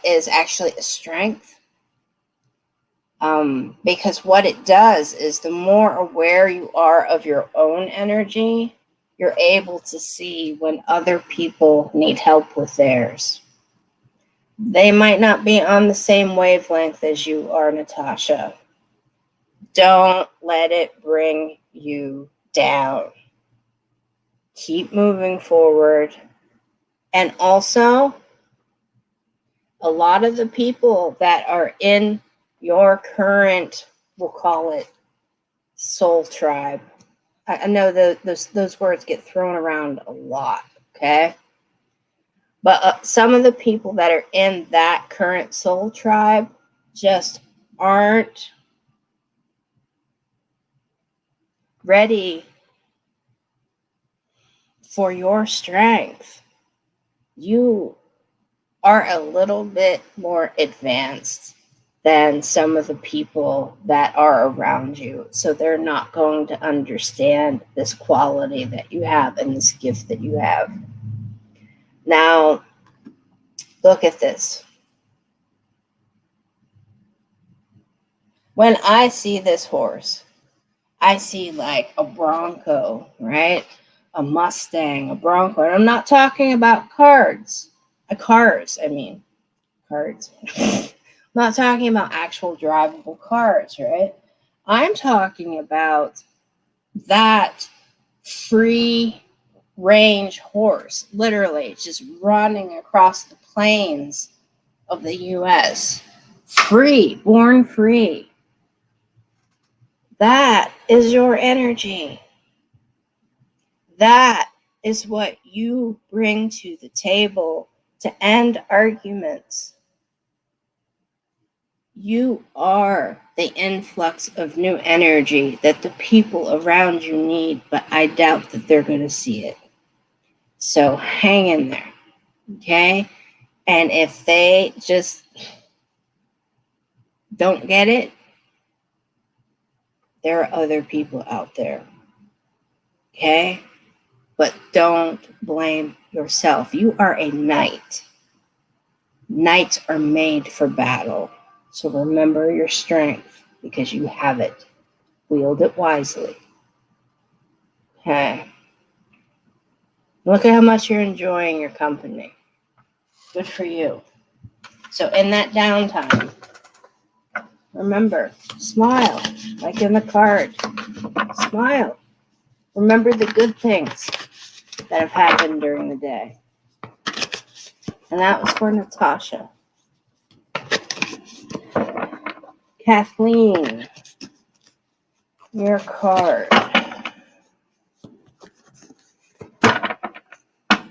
A: is actually a strength. Because what it does is the more aware you are of your own energy, you're able to see when other people need help with theirs. They might not be on the same wavelength as you are, Natasha. Don't let it bring you down. Keep moving forward. And also, a lot of the people that are in your current, we'll call it, soul tribe. I know those words get thrown around a lot, okay? But some of the people that are in that current soul tribe just aren't ready for your strength. You are a little bit more advanced than some of the people that are around you. So they're not going to understand this quality that you have and this gift that you have. Now, look at this. When I see this horse, I see like a Bronco, right? A Mustang, a Bronco. And I'm not talking about cars. Cars. I'm not talking about actual drivable cars, right? I'm talking about that free range horse, literally just running across the plains of the US. Free, born free. That is your energy. That is what you bring to the table to end arguments. You are the influx of new energy that the people around you need, but I doubt that they're going to see it. So hang in there, okay? And if they just don't get it, there are other people out there, okay? But don't blame yourself. You are a knight. Knights are made for battle. So remember your strength because you have it. Wield it wisely. Okay. Look at how much you're enjoying your company. Good for you. So in that downtime, remember, smile, like in the card. Smile. Remember the good things that have happened during the day. And that was for Natasha. Kathleen, your card.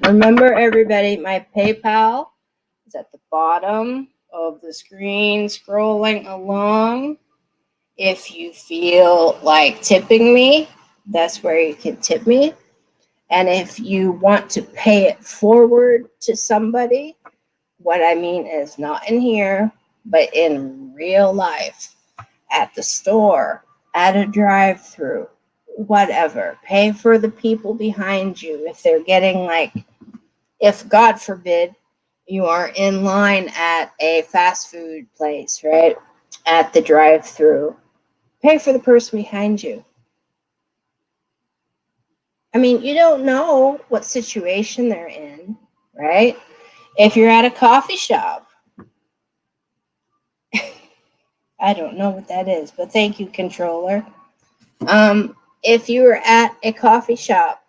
A: Remember, everybody, my PayPal is at the bottom of the screen, scrolling along. If you feel like tipping me, that's where you can tip me. And if you want to pay it forward to somebody, what I mean is not in here, but in real life, at the store, at a drive-through, whatever. Pay for the people behind you. If they're getting if God forbid, you are in line at a fast food place, right? At the drive-through. Pay for the person behind you. I mean, you don't know what situation they're in, right? If you're at a coffee shop, I don't know what that is, but thank you, controller. If you're at a coffee shop,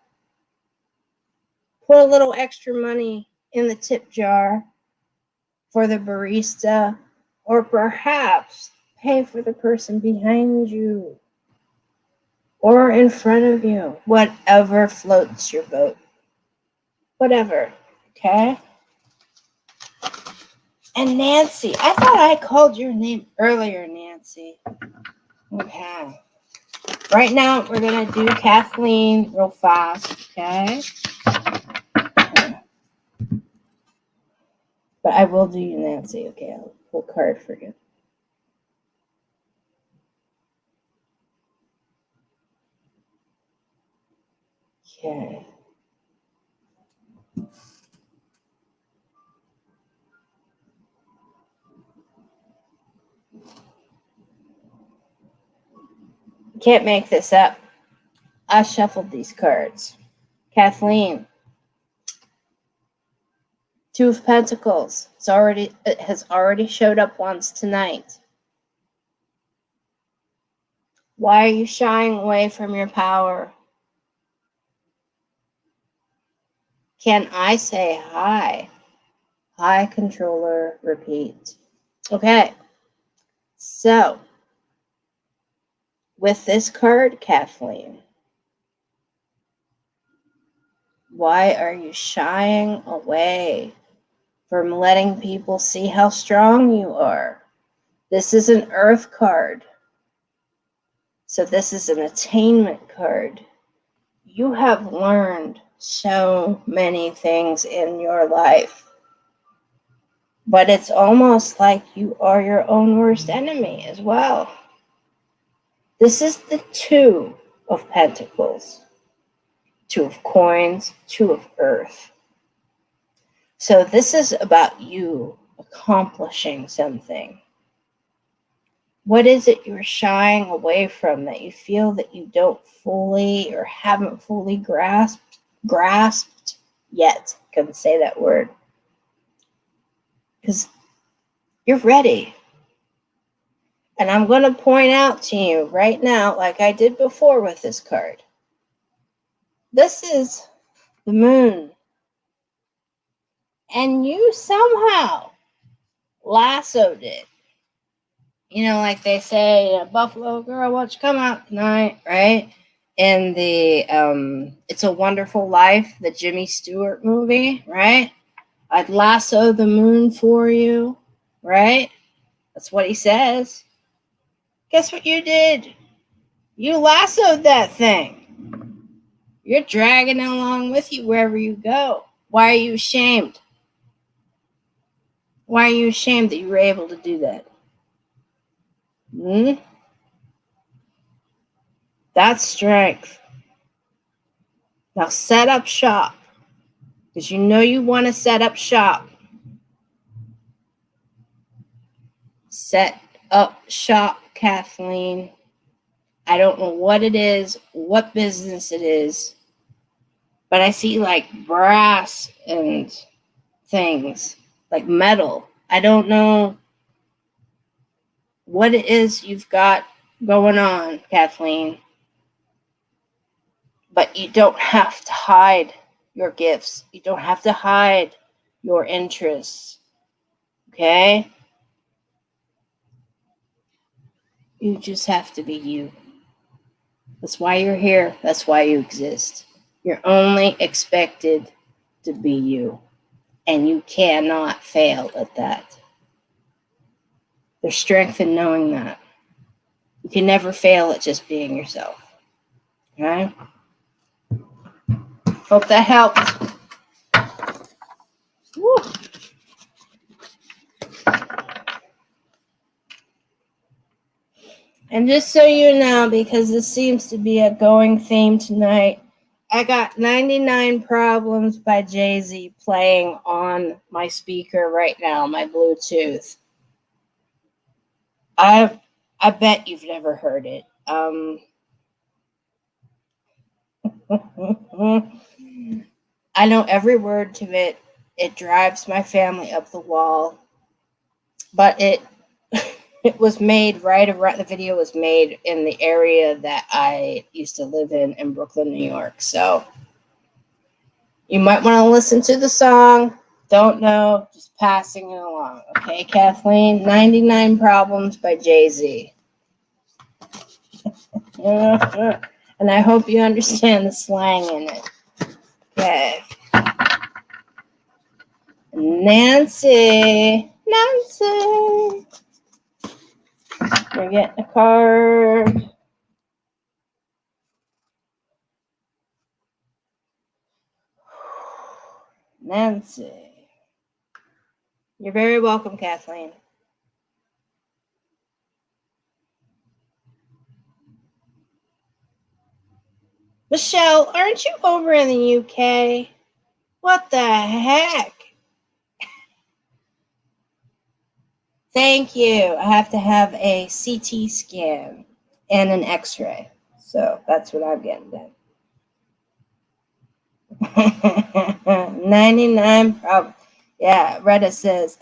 A: put a little extra money in the tip jar for the barista, or perhaps pay for the person behind you or in front of you. Whatever floats your boat. Whatever, okay? And Nancy, I thought I called your name earlier, Nancy. Okay. Right now, we're going to do Kathleen real fast, okay? But I will do you, Nancy, okay? I'll pull a card for you. Okay. Can't make this up. I shuffled these cards. Kathleen. Two of Pentacles. It has already showed up once tonight. Why are you shying away from your power? Can I say hi? Hi, controller. Repeat. Okay. So, with this card, Kathleen, why are you shying away from letting people see how strong you are? This is an Earth card. So this is an attainment card. You have learned so many things in your life. But it's almost like you are your own worst enemy as well. This is the Two of Pentacles, Two of Coins, Two of Earth. So this is about you accomplishing something. What is it you're shying away from that you feel that you don't fully or haven't fully grasped yet? Couldn't say that word. Because you're ready. And I'm going to point out to you right now, like I did before with this card. This is the moon. And you somehow lassoed it. You know, like they say, Buffalo Girl, won't you come out tonight, right? In the It's a Wonderful Life, the Jimmy Stewart movie, right? I'd lasso the moon for you, right? That's what he says. Guess what you did? You lassoed that thing. You're dragging it along with you wherever you go. Why are you ashamed? Why are you ashamed that you were able to do that? That's strength. Now set up shop. Because you know you want to set up shop. Set up shop, Kathleen. I don't know what it is, what business it is, but I see like brass and things, like metal. I don't know what it is you've got going on, Kathleen, but you don't have to hide your gifts. You don't have to hide your interests, okay? You just have to be you. That's why you're here. That's why you exist. You're only expected to be you. And you cannot fail at that. There's strength in knowing that. You can never fail at just being yourself. Okay? Hope that helped. Woo. And just so you know, because this seems to be a going theme tonight, I got 99 Problems by Jay-Z playing on my speaker right now, my Bluetooth. I bet you've never heard it. I know every word to it. It drives my family up the wall. But it was made right around, the video was made in the area that I used to live in Brooklyn, New York. So you might want to listen to the song. Don't know, just passing it along. Okay, Kathleen? 99 Problems by Jay-Z. And I hope you understand the slang in it. Okay. Nancy. We're getting a card. Nancy. You're very welcome, Kathleen. Michelle, aren't you over in the UK? What the heck? Thank you. I have to have a CT scan and an x-ray. So that's what I'm getting done. 99 problems. Yeah, Retta says.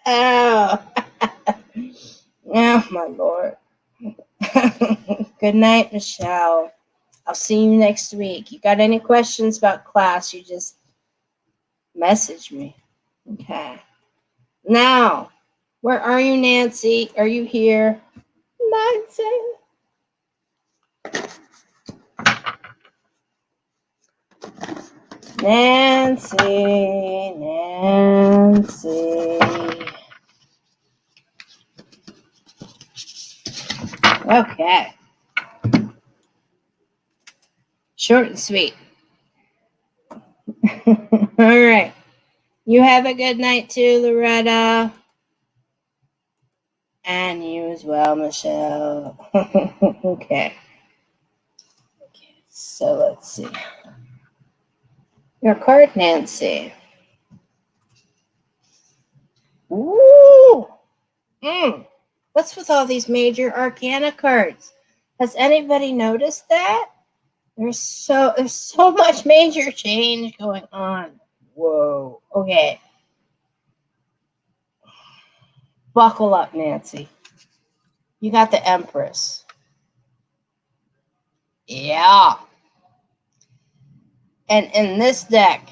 A: Oh. Oh, my Lord. Good night, Michelle. I'll see you next week. You got any questions about class, you just message me. Okay. Now, where are you, Nancy? Are you here? Nancy. Nancy. Okay. Short and sweet. All right. You have a good night too, Loretta. And you as well, Michelle. Okay. So let's see. Your card, Nancy. Ooh. What's with all these major Arcana cards? Has anybody noticed that? There's so much major change going on. Whoa. Okay. Buckle up, Nancy. You got the Empress. Yeah. And in this deck,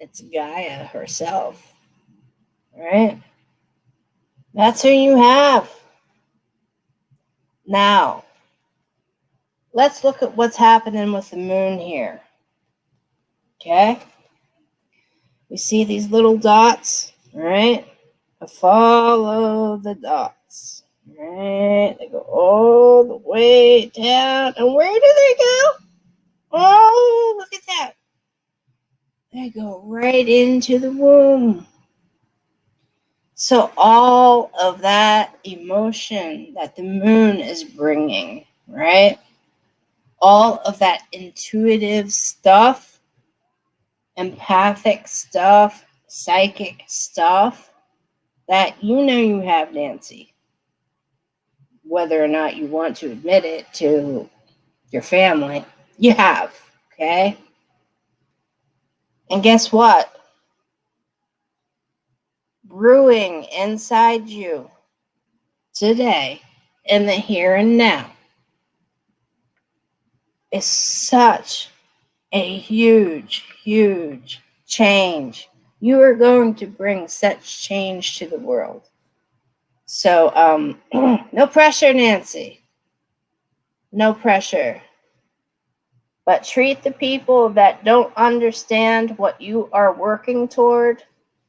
A: it's Gaia herself. Right? That's who you have. Now, let's look at what's happening with the moon here. Okay? We see these little dots, right? Follow the dots. Right? They go all the way down. And where do they go? Oh, look at that. They go right into the womb. So all of that emotion that the moon is bringing, right? All of that intuitive stuff, empathic stuff, psychic stuff that you know you have, Nancy. Whether or not you want to admit it to your family, you have, okay? And guess what? Brewing inside you today, in the here and now, is such a huge, huge change. You are going to bring such change to the world. So, no pressure, Nancy. No pressure. But treat the people that don't understand what you are working toward,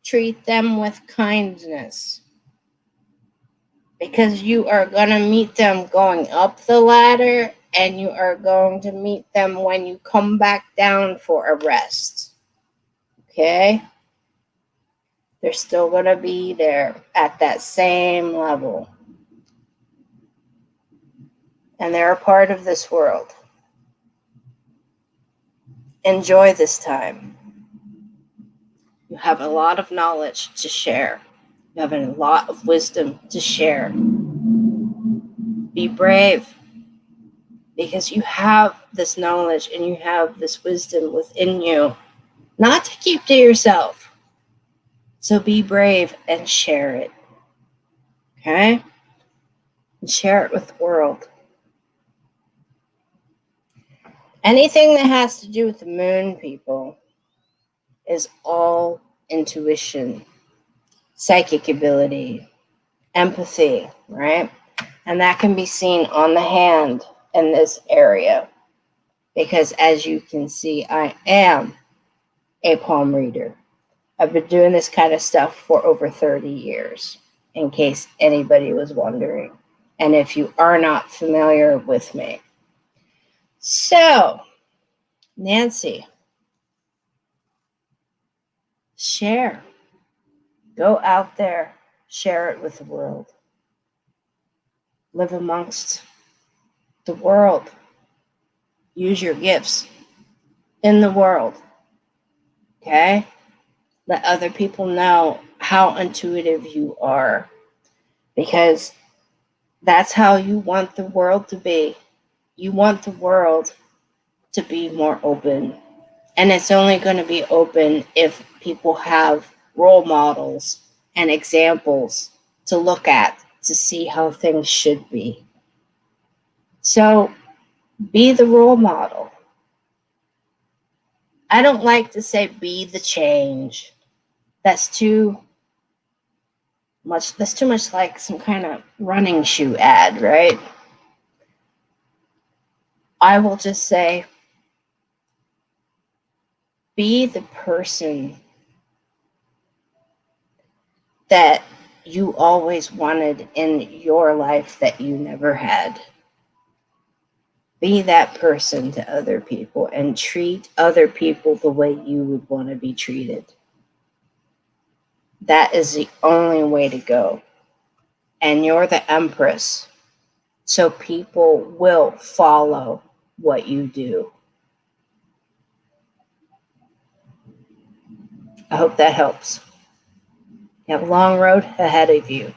A: treat them with kindness. Because you are going to meet them going up the ladder, and you are going to meet them when you come back down for a rest. Okay? They're still going to be there at that same level. And they're a part of this world. Enjoy this time. You have a lot of knowledge to share. You have a lot of wisdom to share. Be brave, because you have this knowledge and you have this wisdom within you, not to keep to yourself. So be brave and share it. Okay? And share it with the world. Anything that has to do with the moon, people, is all intuition, psychic ability, empathy, right? And that can be seen on the hand in this area. Because as you can see, I am a palm reader. I've been doing this kind of stuff for over 30 years, in case anybody was wondering. And if you are not familiar with me. So, Nancy, share. Go out there, share it with the world. Live amongst the world. Use your gifts in the world. Okay? Let other people know how intuitive you are. Because that's how you want the world to be. You want the world to be more open. And it's only going to be open if people have role models and examples to look at to see how things should be. So be the role model. I don't like to say be the change. That's too much like some kind of running shoe ad, right? I will just say, be the person that you always wanted in your life that you never had. Be that person to other people and treat other people the way you would want to be treated. That is the only way to go. And you're the Empress. So people will follow what you do. I hope that helps. You have a long road ahead of you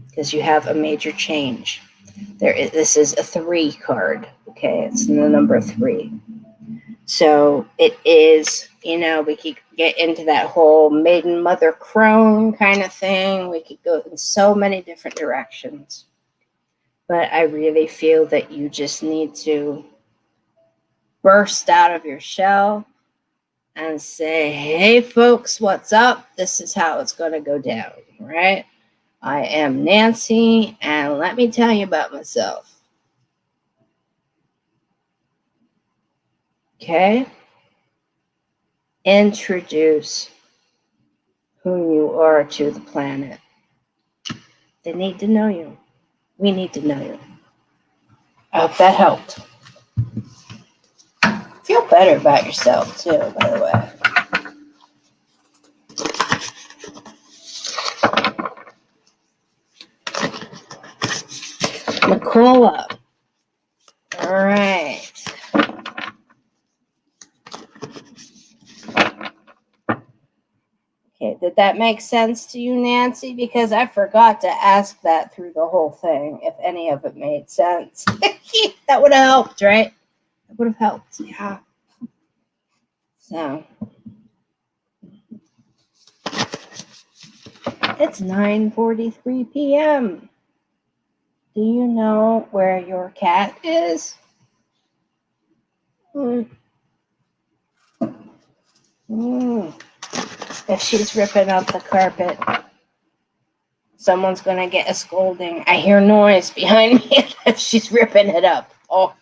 A: because you have a major change. This is a 3 card. Okay, it's the number 3. So it is, we could get into that whole maiden mother crone kind of thing. We could go in so many different directions. But I really feel that you just need to burst out of your shell and say, hey, folks, what's up? This is how it's going to go down, right? I am Nancy, and let me tell you about myself. Okay? Introduce who you are to the planet. They need to know you. We need to know you. I hope that helped. Feel better about yourself, too, by the way. Nicola. All right. Okay, did that make sense to you, Nancy? Because I forgot to ask that through the whole thing, if any of it made sense. That would have helped, right? That would have helped, yeah. So, it's 9:43 p.m. Do you know where your cat is? If she's ripping up the carpet, someone's going to get a scolding. I hear noise behind me if she's ripping it up. Oh,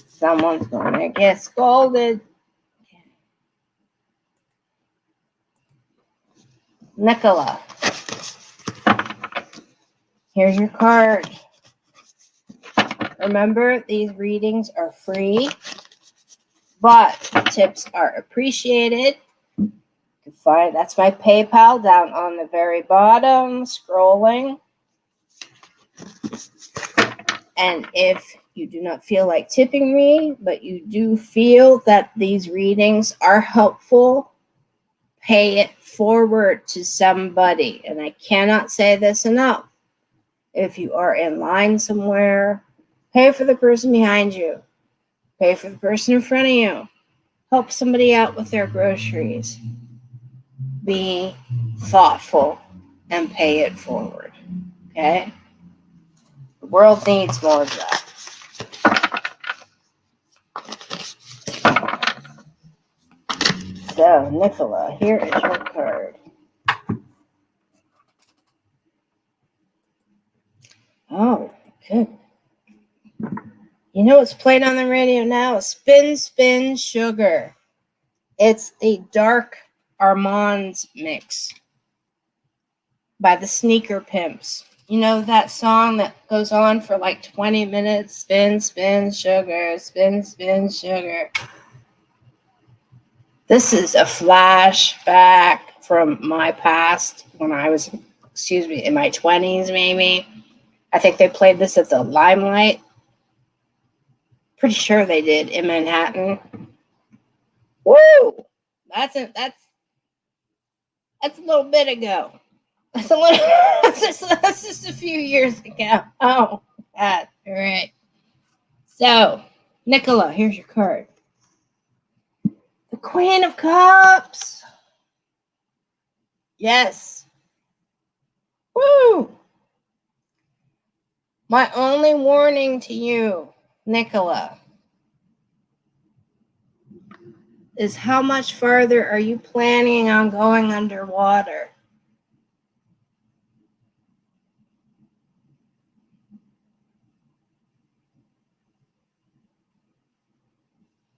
A: someone's going to get scolded. Nicola, here's your card. Remember, these readings are free, but tips are appreciated. That's my PayPal down on the very bottom, scrolling. And if you do not feel like tipping me, but you do feel that these readings are helpful, pay it forward to somebody. And I cannot say this enough. If you are in line somewhere, pay for the person behind you. Pay for the person in front of you. Help somebody out with their groceries. Be thoughtful and pay it forward. Okay? The world needs more of that. So, Nicola, here is your card. Oh, good. You know what's played on the radio now? Spin, Spin, Sugar. It's the Dark Armand mix by the Sneaker Pimps. You know that song that goes on for like 20 minutes? Spin, spin, sugar, spin, spin, sugar. This is a flashback from my past when I was, in my 20s maybe. I think they played this at the Limelight. Pretty sure they did in Manhattan. Woo! That's a little bit ago. That's just a few years ago. Oh, God. All right. So, Nicola, here's your card. The Queen of Cups. Yes. Woo! My only warning to you, Nicola, is how much farther are you planning on going underwater?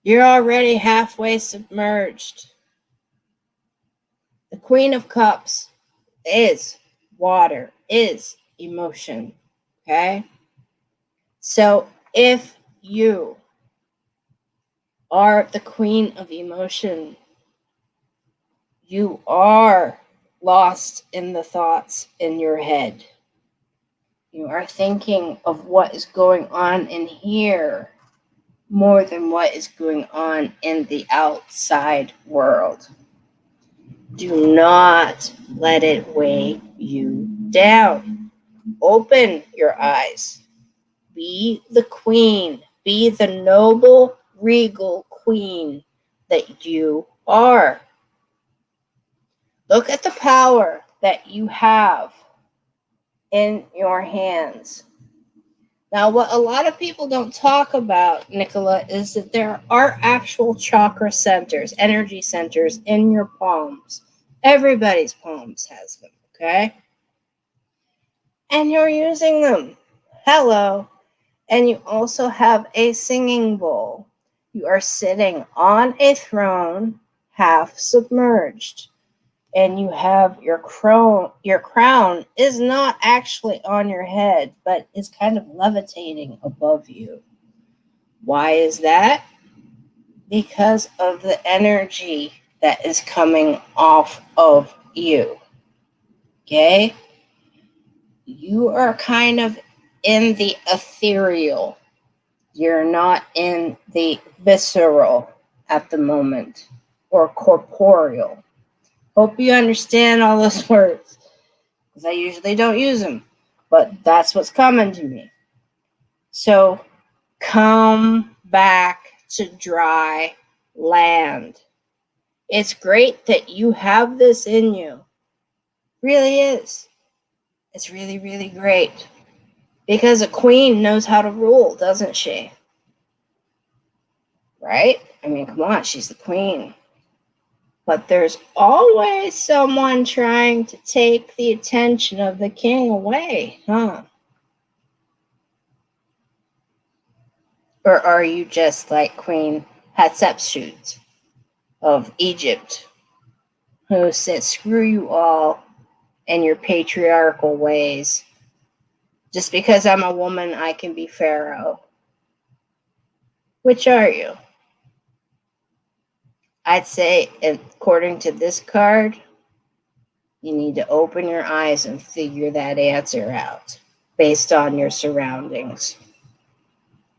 A: You're already halfway submerged. The Queen of Cups is water, is emotion, okay? So if you are the queen of emotion, you are lost in the thoughts in your head. You are thinking of what is going on in here more than what is going on in the outside world. Do not let it weigh you down. Open your eyes. Be the queen. Be the noble, regal queen that you are. Look at the power that you have in your hands. Now, what a lot of people don't talk about, Nicola, is that there are actual chakra centers, energy centers in your palms. Everybody's palms has them, okay? And you're using them. Hello. And you also have a singing bowl. You are sitting on a throne, half submerged. And you have your crown is not actually on your head, but is kind of levitating above you. Why is that? Because of the energy that is coming off of you. Okay? You are kind of in the ethereal. You're not in the visceral at the moment, or corporeal. Hope you understand all those words, because I usually don't use them, but that's what's coming to me. So come back to dry land. It's great that you have this in you. Really is. It's really, really great. Because a queen knows how to rule, doesn't she? Right? I mean, come on, she's the queen. But there's always someone trying to take the attention of the king away, huh? Or are you just like Queen Hatshepsut of Egypt, who said, screw you all and your patriarchal ways. Just because I'm a woman, I can be Pharaoh. Which are you? I'd say, according to this card, you need to open your eyes and figure that answer out based on your surroundings.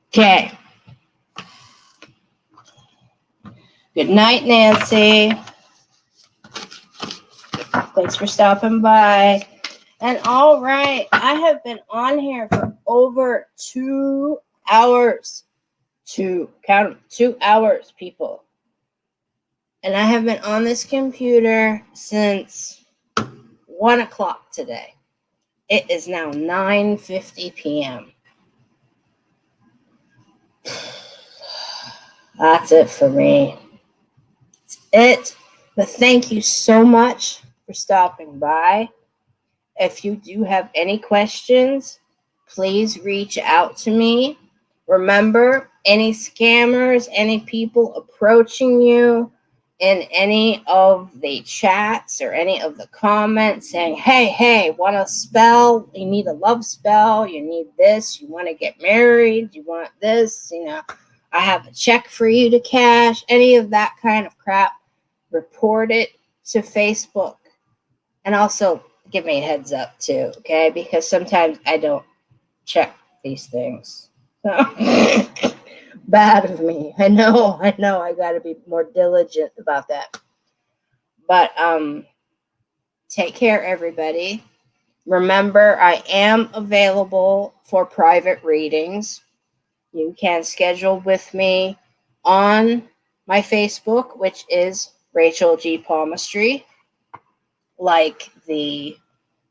A: Okay. Good night, Nancy. Thanks for stopping by. And all right, I have been on here for over 2 hours. Count them, 2 hours, people. And I have been on this computer since 1 o'clock today. It is now 9:50 p.m. That's it for me. That's it. But thank you so much for stopping by. If you do have any questions, please reach out to me. Remember, any scammers, any people approaching you in any of the chats or any of the comments saying, hey, want a spell? You need a love spell. You need this. You want to get married. You want this. I have a check for you to cash. Any of that kind of crap, report it to Facebook. And also give me a heads up too, okay? Because sometimes I don't check these things. Bad of me. I know. I got to be more diligent about that. But take care, everybody. Remember, I am available for private readings. You can schedule with me on my Facebook, which is Rachel G. Palmistry. Like the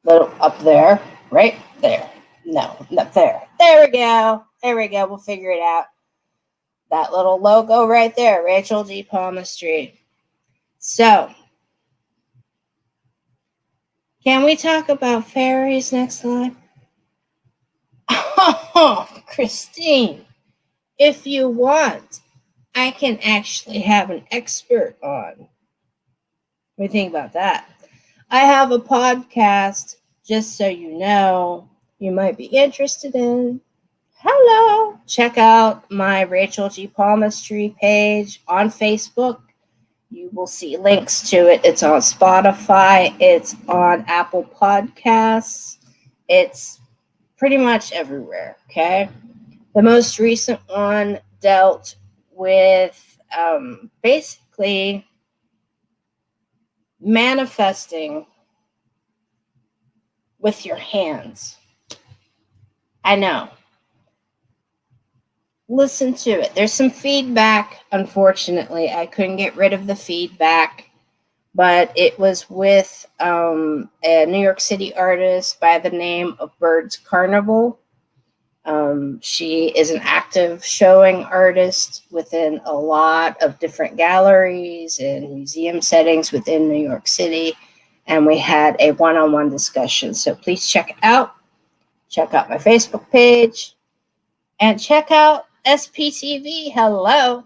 A: little up there, right there. No, up there. There we go. We'll figure it out. That little logo right there, Rachel G. Palmistry. So, can we talk about fairies next time? Oh, Christine, if you want, I can actually have an expert on. What do you think about that? I have a podcast, just so you know, you might be interested in. Hello. Check out my Rachel G. Palmistry page on Facebook. You will see links to it. It's on Spotify. It's on Apple Podcasts. It's pretty much everywhere, okay? The most recent one dealt with basically manifesting with your hands. I know. Listen to it. There's some feedback. Unfortunately, I couldn't get rid of the feedback, but it was with a New York City artist by the name of Birds Carnival. She is an active showing artist within a lot of different galleries and museum settings within New York City, and we had a one-on-one discussion. So please check it out. Check out my Facebook page, and check out SPTV. Hello,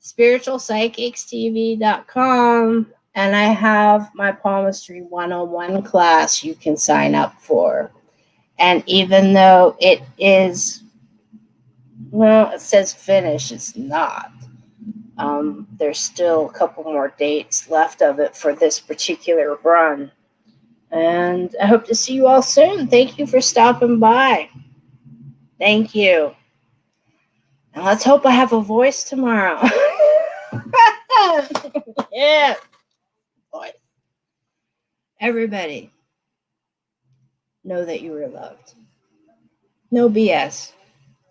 A: spiritualpsychicstv.com. And I have my palmistry 101 class you can sign up for. And even though it is, well, it says finish, it's not. There's still a couple more dates left of it for this particular run. And I hope to see you all soon. Thank you for stopping by. Thank you. And let's hope I have a voice tomorrow. Yeah. Boy. Everybody, know that you are loved. No BS.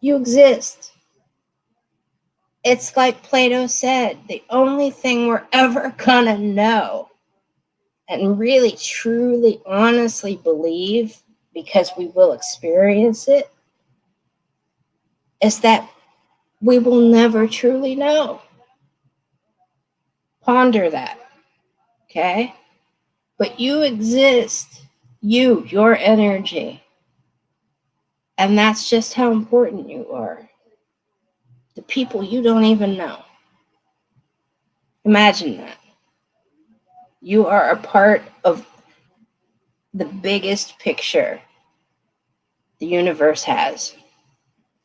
A: You exist. It's like Plato said, the only thing we're ever gonna know and really, truly, honestly believe, because we will experience it, is that we will never truly know. Ponder that, okay? But you exist, your energy. And that's just how important you are. The people you don't even know. Imagine that. You are a part of the biggest picture the universe has.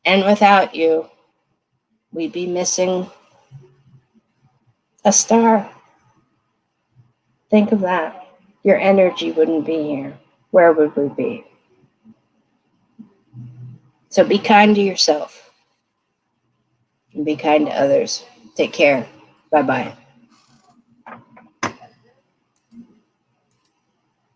A: And without you, we'd be missing a star. Think of that. Your energy wouldn't be here. Where would we be? So be kind to yourself and be kind to others. Take care. Bye-bye.